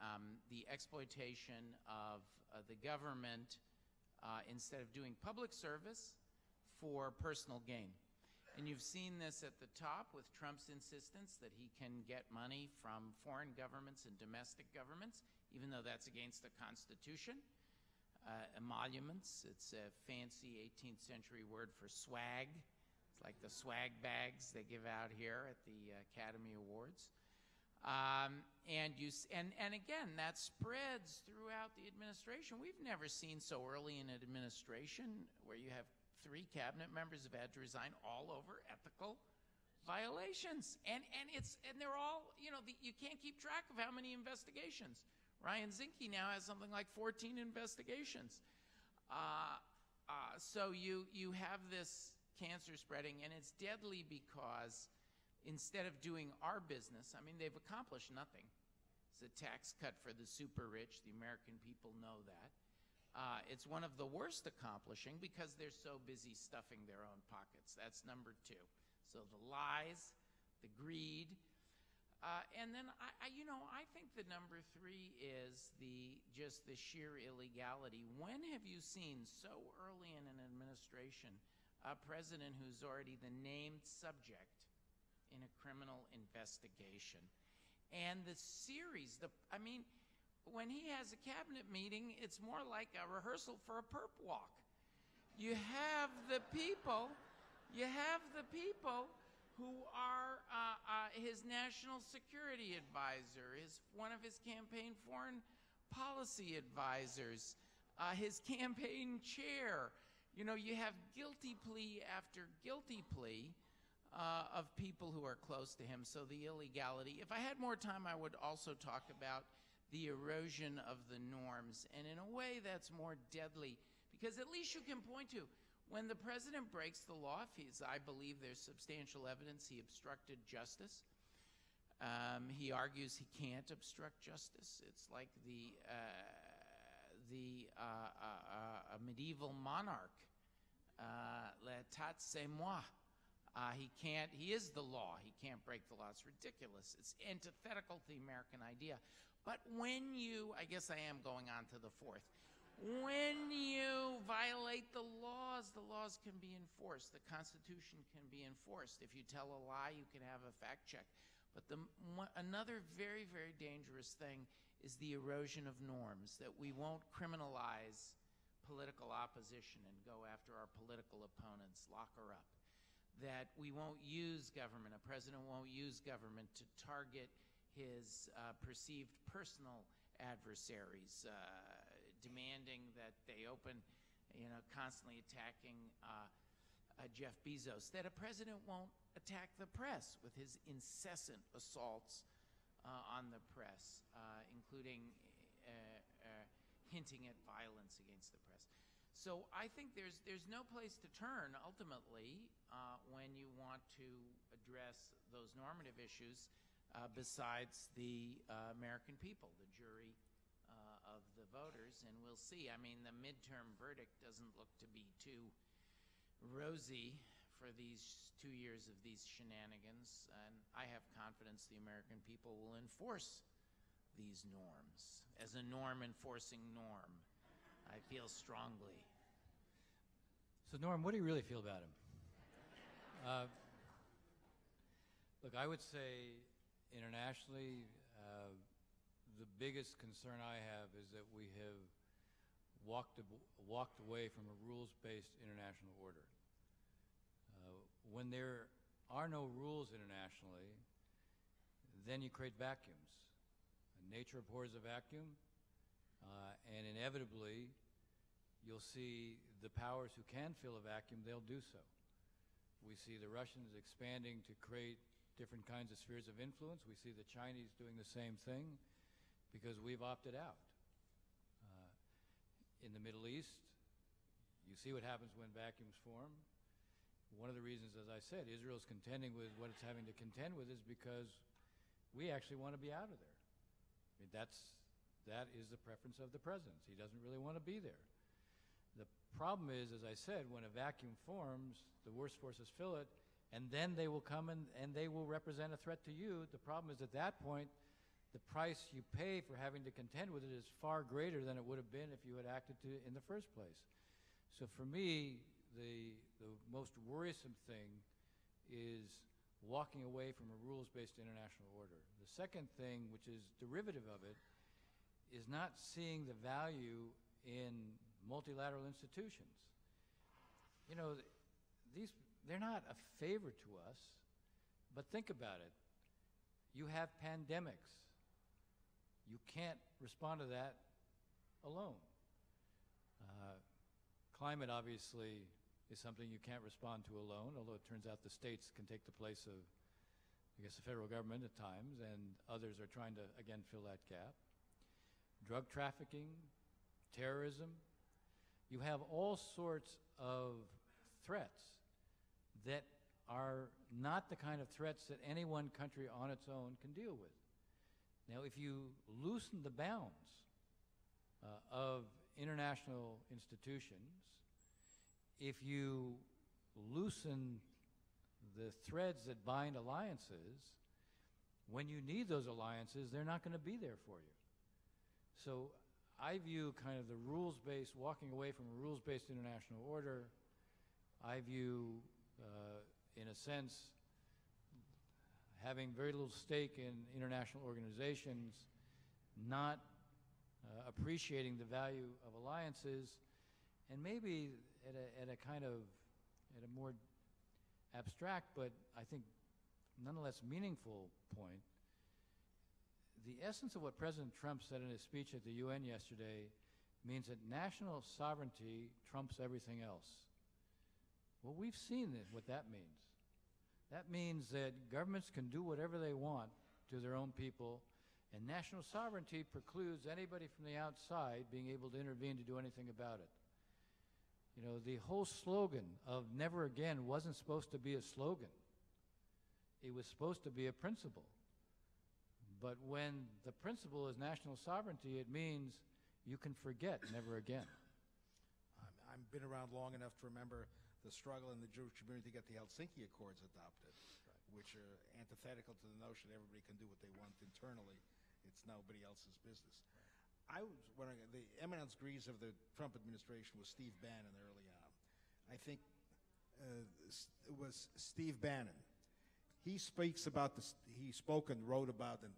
exploitation of the government instead of doing public service for personal gain. And you've seen this at the top with Trump's insistence that he can get money from foreign governments and domestic governments, even though that's against the Constitution. Emoluments, it's a fancy 18th century word for swag. It's like the swag bags they give out here at the Academy Awards. And again, that spreads throughout the administration. We've never seen so early in an administration where you have 3 cabinet members have had to resign all over ethical violations. And they're all, you can't keep track of how many investigations. Ryan Zinke now has something like 14 investigations. So you have this cancer spreading, and it's deadly because instead of doing our business, I mean, they've accomplished nothing. It's a tax cut for the super rich. The American people know that. It's one of the worst accomplishing because they're so busy stuffing their own pockets. That's number 2. So the lies, the greed, and then I think the number 3 is just the sheer illegality. When have you seen so early in an administration a president who's already the named subject in a criminal investigation? And the series, when he has a cabinet meeting, it's more like a rehearsal for a perp walk. You have the people who are his national security advisor, one of his campaign foreign policy advisors, his campaign chair. You know, you have guilty plea after guilty plea of people who are close to him. So the illegality. If I had more time, I would also talk about the erosion of the norms. And in a way, that's more deadly, because at least you can point to when the president breaks the law, if I believe there's substantial evidence he obstructed justice. He argues he can't obstruct justice. It's like a medieval monarch. L'état c'est moi. He is the law. He can't break the law. It's ridiculous. It's antithetical to the American idea. But when I guess I am going on to the fourth. When you violate the laws can be enforced. The Constitution can be enforced. If you tell a lie, you can have a fact check. But another very, very dangerous thing is the erosion of norms, that we won't criminalize political opposition and go after our political opponents, lock her up. That we won't use government, a president won't use government to target his perceived personal adversaries, demanding that they open, constantly attacking Jeff Bezos, that a president won't attack the press with his incessant assaults on the press, including hinting at violence against the press. So I think there's no place to turn, ultimately, when you want to address those normative issues besides the American people, the jury of the voters. And we'll see. I mean, the midterm verdict doesn't look to be too rosy for these 2 years of these shenanigans. And I have confidence the American people will enforce these norms as a norm-enforcing norm. I feel strongly. So, Norm, what do you really feel about him? Look, I would say internationally, the biggest concern I have is that we have walked away from a rules-based international order. When there are no rules internationally, then you create vacuums. Nature abhors a vacuum, and inevitably, you'll see the powers who can fill a vacuum, they'll do so. We see the Russians expanding to create different kinds of spheres of influence. We see the Chinese doing the same thing because we've opted out. In the Middle East, you see what happens when vacuums form. One of the reasons, as I said, Israel's contending with what it's having to contend with is because we actually want to be out of there. I mean, that is the preference of the president. He doesn't really want to be there. The problem is, as I said, when a vacuum forms, the worst forces fill it, and then they will come and they will represent a threat to you. The problem is, at that point, the price you pay for having to contend with it is far greater than it would have been if you had acted in the first place. So for me, the most worrisome thing is walking away from a rules-based international order. The second thing, which is derivative of it, is not seeing the value in multilateral institutions. You know, they're not a favor to us, but think about it. You have pandemics. You can't respond to that alone. Climate, obviously, is something you can't respond to alone, although it turns out the states can take the place of, I guess, the federal government at times, and others are trying to, again, fill that gap. Drug trafficking, terrorism. You have all sorts of threats that are not the kind of threats that any one country on its own can deal with. Now, if you loosen the bounds of international institutions, if you loosen the threads that bind alliances, when you need those alliances, they're not going to be there for you. So I view kind of the rules-based, walking away from a rules-based international order, I view, in a sense, having very little stake in international organizations, not appreciating the value of alliances, and maybe at a kind of, at a more abstract, but I think nonetheless meaningful point, the essence of what President Trump said in his speech at the UN yesterday means that national sovereignty trumps everything else. Well, we've seen what that means. That means that governments can do whatever they want to their own people, and national sovereignty precludes anybody from the outside being able to intervene to do anything about it. You know, the whole slogan of never again wasn't supposed to be a slogan. It was supposed to be a principle. But when the principle is national sovereignty, it means you can forget never again. I've been around long enough to remember the struggle in the Jewish community to get the Helsinki Accords adopted, which are antithetical to the notion that everybody can do what they want internally. It's nobody else's business. The eminence grise of the Trump administration was Steve Bannon early on. I think it was Steve Bannon. He speaks about he spoke and wrote about and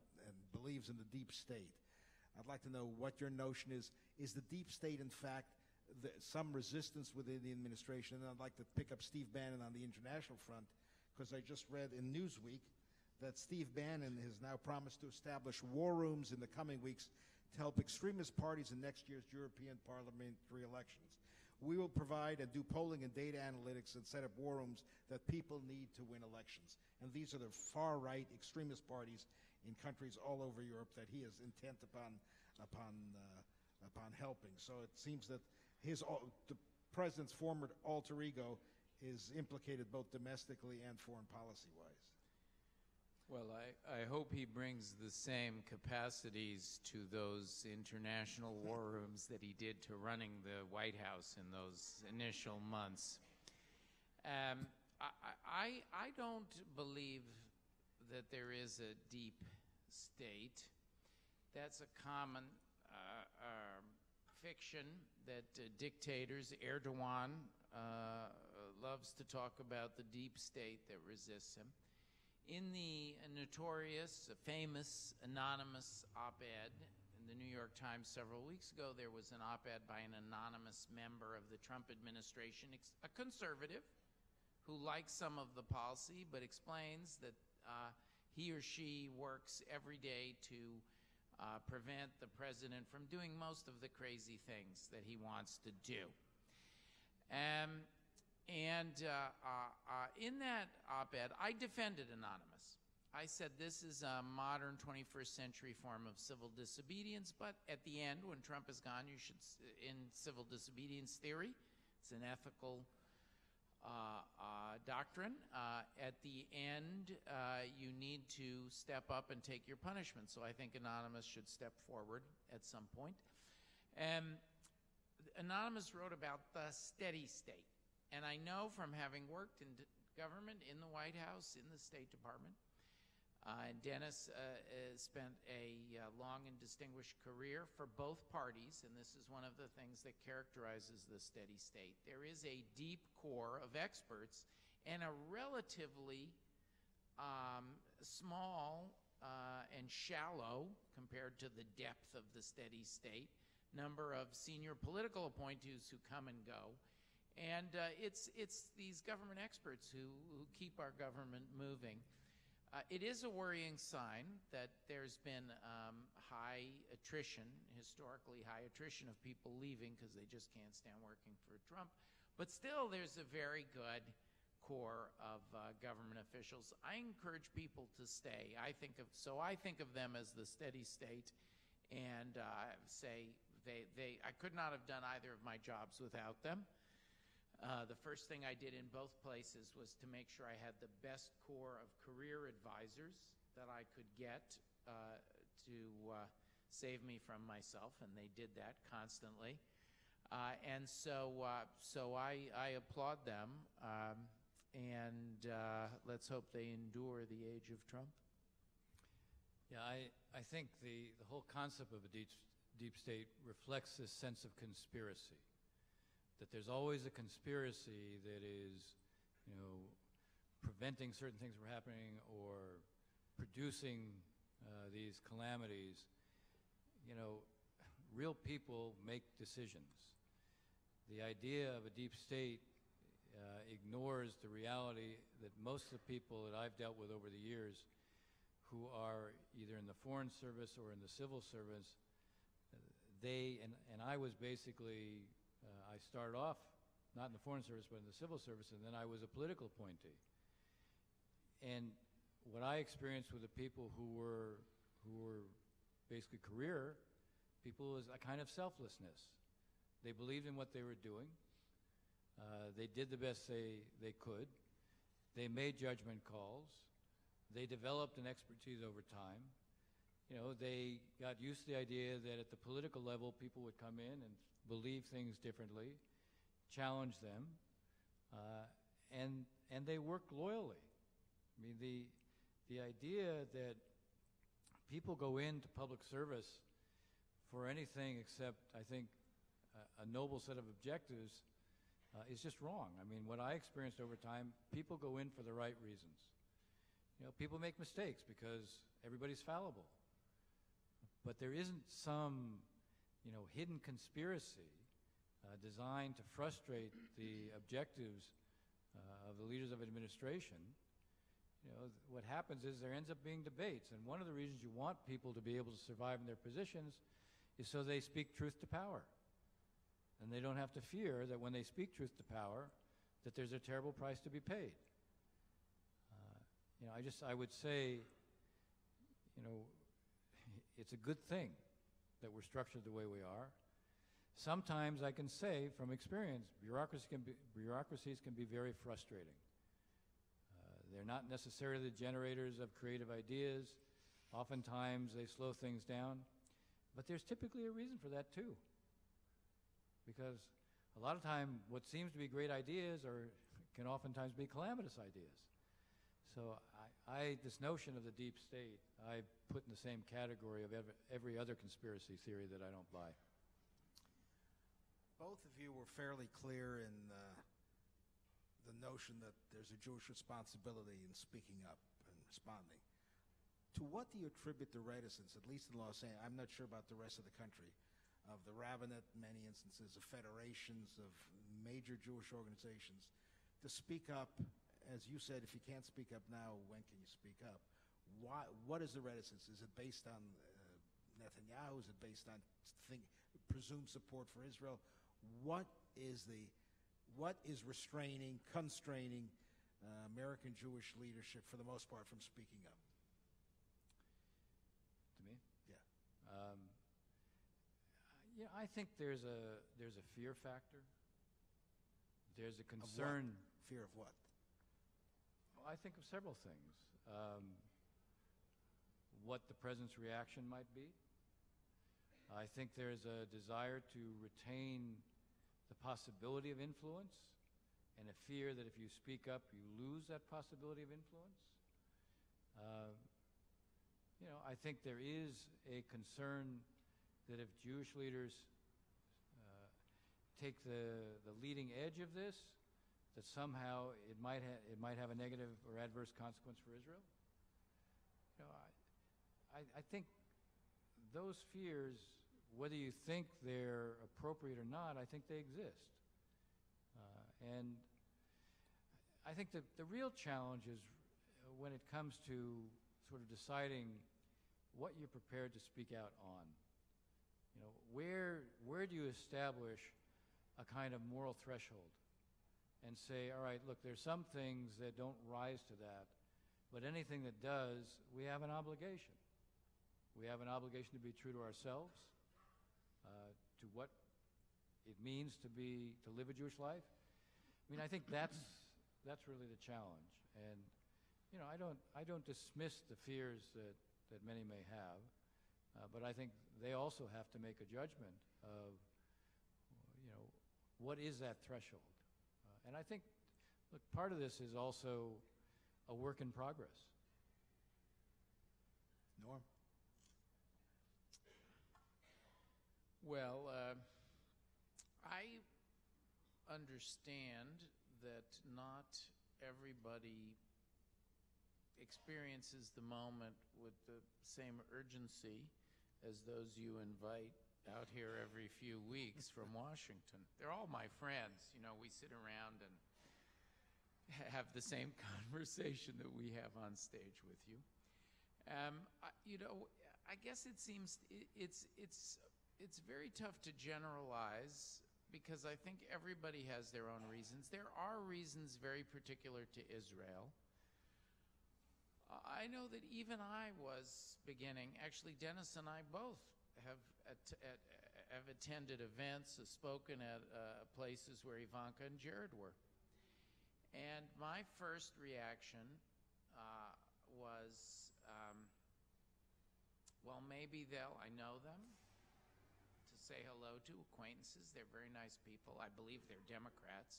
believes in the deep state. I'd like to know what your notion is. Is the deep state, in fact, some resistance within the administration? And I'd like to pick up Steve Bannon on the international front, because I just read in Newsweek that Steve Bannon has now promised to establish war rooms in the coming weeks to help extremist parties in next year's European parliamentary elections. We will provide and do polling and data analytics and set up war rooms that people need to win elections. And these are the far-right extremist parties in countries all over Europe that he is intent upon helping. So it seems that the president's former alter ego is implicated both domestically and foreign policy-wise. Well, I hope he brings the same capacities to those international war rooms that he did to running the White House in those initial months. I don't believe that there is a deep state. That's a common fiction that dictators, Erdogan loves to talk about the deep state that resists him. In the notorious, famous, anonymous op-ed in the New York Times several weeks ago, there was an op-ed by an anonymous member of the Trump administration, a conservative, who likes some of the policy but explains that he or she works every day to prevent the president from doing most of the crazy things that he wants to do. In that op-ed, I defended Anonymous. I said this is a modern 21st century form of civil disobedience, but at the end, when Trump is gone, you should, in civil disobedience theory, it's an ethical doctrine. At the end, you need to step up and take your punishment. So I think Anonymous should step forward at some point. Anonymous wrote about the steady state. And I know from having worked in government, in the White House, in the State Department, Dennis spent a long and distinguished career for both parties, and this is one of the things that characterizes the steady state. There is a deep core of experts and a relatively small and shallow, compared to the depth of the steady state, number of senior political appointees who come and go. And it's these government experts who keep our government moving. It is a worrying sign that there's been high attrition, historically high attrition of people leaving because they just can't stand working for Trump. But still, there's a very good core of government officials. I encourage people to stay. I think of them as the steady state, and say I could not have done either of my jobs without them. The first thing I did in both places was to make sure I had the best core of career advisors that I could get to save me from myself, and they did that constantly. So I applaud them, and let's hope they endure the age of Trump. Yeah, I think the whole concept of a deep state reflects this sense of conspiracy. That there's always a conspiracy that is, preventing certain things from happening or producing these calamities. real people make decisions. The idea of a deep state ignores the reality that most of the people that I've dealt with over the years who are either in the Foreign Service or in the civil service, and I was basically, I started off not in the Foreign Service but in the civil service, and then I was a political appointee. And what I experienced with the people who were basically career people was a kind of selflessness. They believed in what they were doing. They did the best they could. They made judgment calls. They developed an expertise over time. You know, they got used to the idea that at the political level, people would come in and believe things differently, challenge them, and they worked loyally. I mean, the idea that people go into public service for anything except, I think, a noble set of objectives is just wrong. I mean, what I experienced over time, people go in for the right reasons. You know, people make mistakes because everybody's fallible. But there isn't some, you know, hidden conspiracy designed to frustrate the objectives of the leaders of administration. You know, what happens is there ends up being debates, and one of the reasons you want people to be able to survive in their positions is so they speak truth to power. And they don't have to fear that when they speak truth to power, that there's a terrible price to be paid. You know, I would say, you know, it's a good thing that we're structured the way we are. Sometimes I can say from experience, bureaucracies can be very frustrating. They're not necessarily the generators of creative ideas. Oftentimes they slow things down. But there's typically a reason for that too. Because a lot of time what seems to be great ideas can oftentimes be calamitous ideas. So this notion of the deep state, I put in the same category of every other conspiracy theory that I don't buy. Both of you were fairly clear in the notion that there's a Jewish responsibility in speaking up and responding. To what do you attribute the reticence, at least in Los Angeles, I'm not sure about the rest of the country, of the rabbinate, in many instances, of federations, of major Jewish organizations, to speak up? As you said, if you can't speak up now, when can you speak up? Why? What is the reticence? Is it based on Netanyahu? Is it based on presumed support for Israel? What is restraining, constraining American Jewish leadership, for the most part, from speaking up? To me? Yeah. Yeah, I think there's a fear factor. There's a concern. Of what? Fear of what? I think of several things. What the president's reaction might be. I think there's a desire to retain the possibility of influence, and a fear that if you speak up, you lose that possibility of influence. You know, I think there is a concern that if Jewish leaders take the leading edge of this, that somehow it might have a negative or adverse consequence for Israel. You know, I think those fears, whether you think they're appropriate or not, I think they exist. And I think that the real challenge is when it comes to sort of deciding what you're prepared to speak out on. You know, where do you establish a kind of moral threshold and say, all right, look, there's some things that don't rise to that, but anything that does, we have an obligation. We have an obligation to be true to ourselves, to what it means to live a Jewish life. I mean, I think that's really the challenge. And you know, I don't dismiss the fears that many may have, but I think they also have to make a judgment of, you know, what is that threshold? And I think, look, part of this is also a work in progress. Norm? Well, I understand that not everybody experiences the moment with the same urgency as those you invite out here every few weeks from Washington. They're all my friends. You know, we sit around and have the same conversation that we have on stage with you. You know, I guess it seems it's very tough to generalize because I think everybody has their own reasons. There are reasons very particular to Israel. I know that even I was beginning, actually Dennis and I both have attended events, spoken at places where Ivanka and Jared were. And my first reaction was, well, maybe I know them, to say hello to acquaintances. They're very nice people. I believe they're Democrats.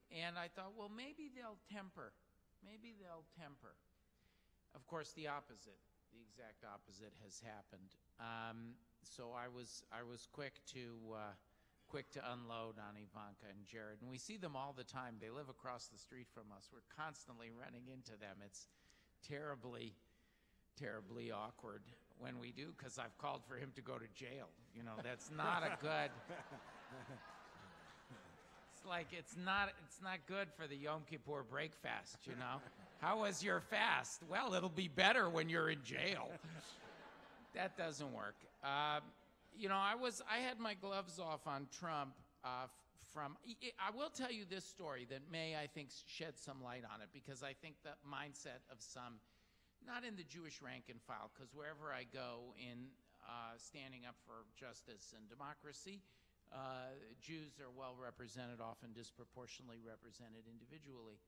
And I thought, well, maybe they'll temper. Maybe they'll temper. Of course, the exact opposite has happened. So I was quick to unload on Ivanka and Jared. And we see them all the time. They live across the street from us. We're constantly running into them. It's terribly, terribly awkward when we do, because I've called for him to go to jail. You know, that's not a good... It's like it's not good for the Yom Kippur break fast, you know? How was your fast? Well, it'll be better when you're in jail. That doesn't work. You know, I had my gloves off on Trump I will tell you this story that may, I think, shed some light on it, because I think the mindset of some, not in the Jewish rank and file, because wherever I go in standing up for justice and democracy, Jews are well represented, often disproportionately represented individually.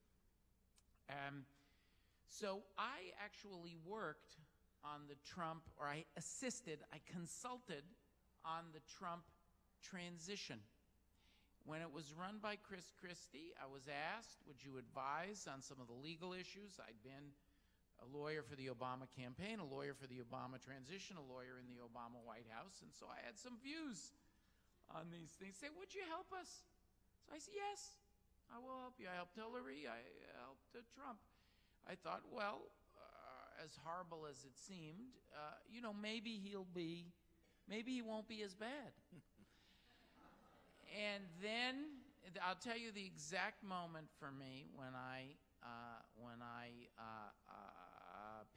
So I actually worked on the Trump, or I consulted on the Trump transition. When it was run by Chris Christie, I was asked, would you advise on some of the legal issues? I'd been a lawyer for the Obama campaign, a lawyer for the Obama transition, a lawyer in the Obama White House, and so I had some views on these things. Say, would you help us? So I said, yes, I will help you. I helped Hillary, I helped Trump. I thought, well, as horrible as it seemed, you know, maybe he won't be as bad. And then I'll tell you the exact moment for me when I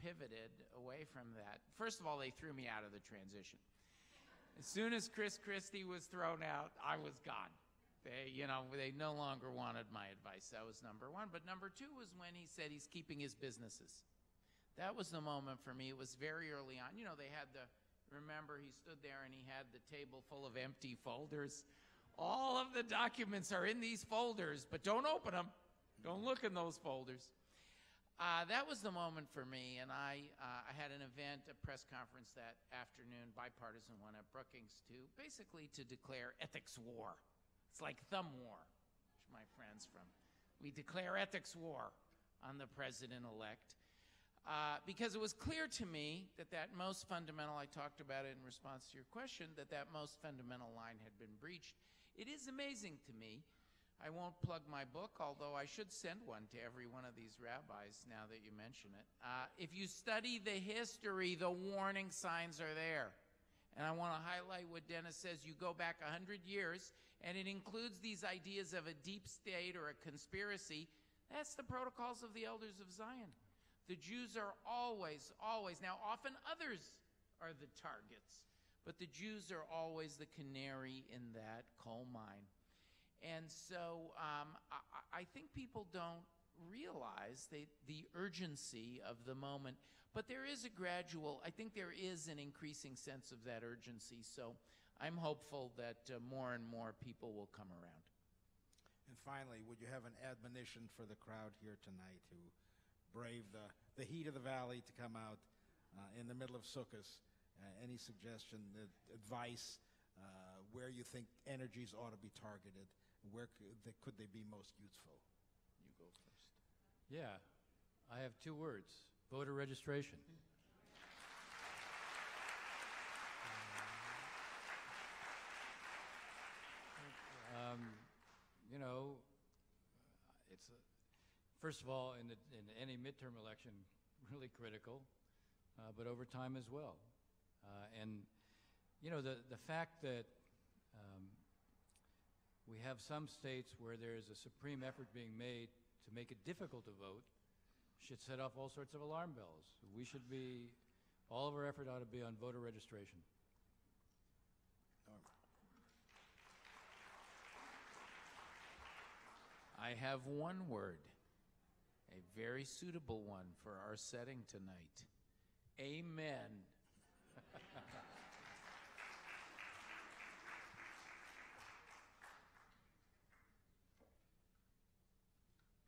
pivoted away from that. First of all, they threw me out of the transition. As soon as Chris Christie was thrown out, I was gone. They no longer wanted my advice. That was number one. But number two was when he said he's keeping his businesses. That was the moment for me. It was very early on. You know, remember, he stood there and he had the table full of empty folders. All of the documents are in these folders, but don't open them. Don't look in those folders. That was the moment for me, and I had an event, a press conference that afternoon, bipartisan one at Brookings, basically to declare ethics war. It's like thumb war, which my friend's from. We declare ethics war on the president-elect. Because it was clear to me that most fundamental, I talked about it in response to your question, that most fundamental line had been breached. It is amazing to me. I won't plug my book, although I should send one to every one of these rabbis now that you mention it. If you study the history, the warning signs are there. And I want to highlight what Dennis says. You go back 100 years, and it includes these ideas of a deep state or a conspiracy. That's the protocols of the elders of Zion. The Jews are always, now often others are the targets, but the Jews are always the canary in that coal mine. And so I think people don't realize the urgency of the moment, but there is I think there is an increasing sense of that urgency, so I'm hopeful that more and more people will come around. And finally, would you have an admonition for the crowd here tonight who brave the heat of the valley to come out in the middle of Sukkot? Any suggestion, advice, where you think energies ought to be targeted? Where could they be most useful? You go first. Yeah, I have 2 words: voter registration. You know, it's first of all in any midterm election really critical. but over time as well. And, you know, the fact that we have some states where there is a supreme effort being made to make it difficult to vote should set off all sorts of alarm bells. We should be, all of our effort ought to be on voter registration. I have one word, a very suitable one for our setting tonight. Amen.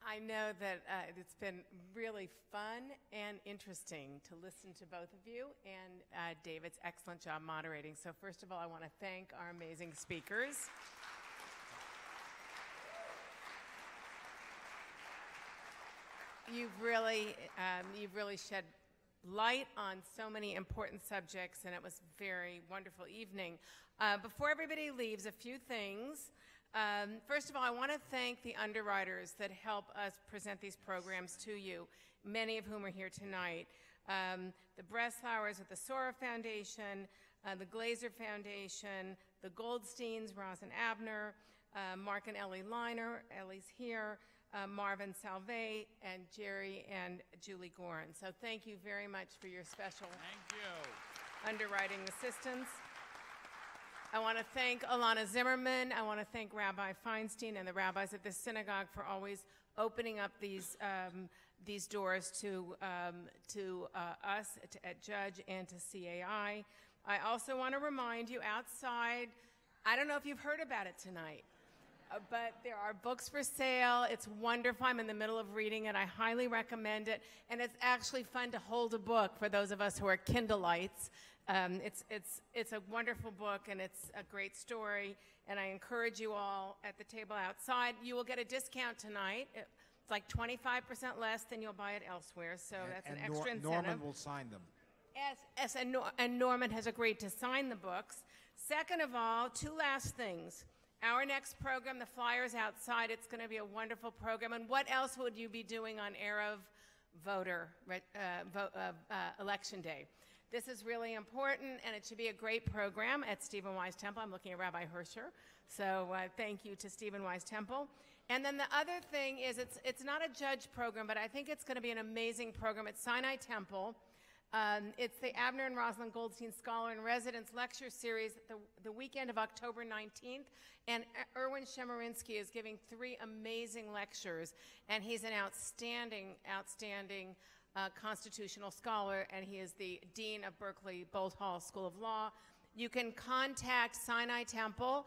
I know that it's been really fun and interesting to listen to both of you and David's excellent job moderating. So first of all, I want to thank our amazing speakers. You've really shed light on so many important subjects, and it was a very wonderful evening. Before everybody leaves, a few things. First of all, I want to thank the underwriters that help us present these programs to you, many of whom are here tonight. The Breslauers at the Sora Foundation, the Glazer Foundation, the Goldsteins, Roz and Abner, Mark and Ellie Liner, Ellie's here, Marvin Salve, and Jerry and Julie Gorin. So thank you very much for your special underwriting assistance. I want to thank Alana Zimmerman. I want to thank Rabbi Feinstein and the rabbis at the synagogue for always opening up these doors to us at Judge and to CAI. I also want to remind you outside, I don't know if you've heard about it tonight, but there are books for sale. It's wonderful. I'm in the middle of reading it. I highly recommend it. And it's actually fun to hold a book for those of us who are Kindleites. It's a wonderful book, and it's a great story. And I encourage you all at the table outside. You will get a discount tonight. It's like 25% less than you'll buy it elsewhere. So that's an extra incentive. Norman will sign them. Yes, and Norman has agreed to sign the books. Second of all, two last things. Our next program, the flyer's outside. It's going to be a wonderful program. And what else would you be doing on Erev Election Day? This is really important, and it should be a great program at Stephen Wise Temple. I'm looking at Rabbi Hersher, so thank you to Stephen Wise Temple. And then the other thing is it's not a judge program, but I think it's going to be an amazing program at Sinai Temple. It's the Abner and Rosalind Goldstein Scholar in Residence Lecture Series the weekend of October 19th. And Erwin Chemerinsky is giving 3 amazing lectures. And he's an outstanding constitutional scholar, and he is the Dean of Berkeley Bolt Hall School of Law. You can contact Sinai Temple.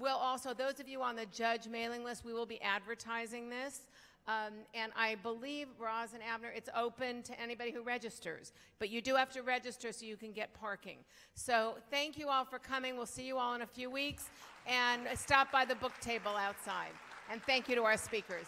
We'll also, those of you on the judge mailing list, we will be advertising this. And I believe, Roz and Abner, it's open to anybody who registers. But you do have to register so you can get parking. So thank you all for coming. We'll see you all in a few weeks. And stop by the book table outside. And thank you to our speakers.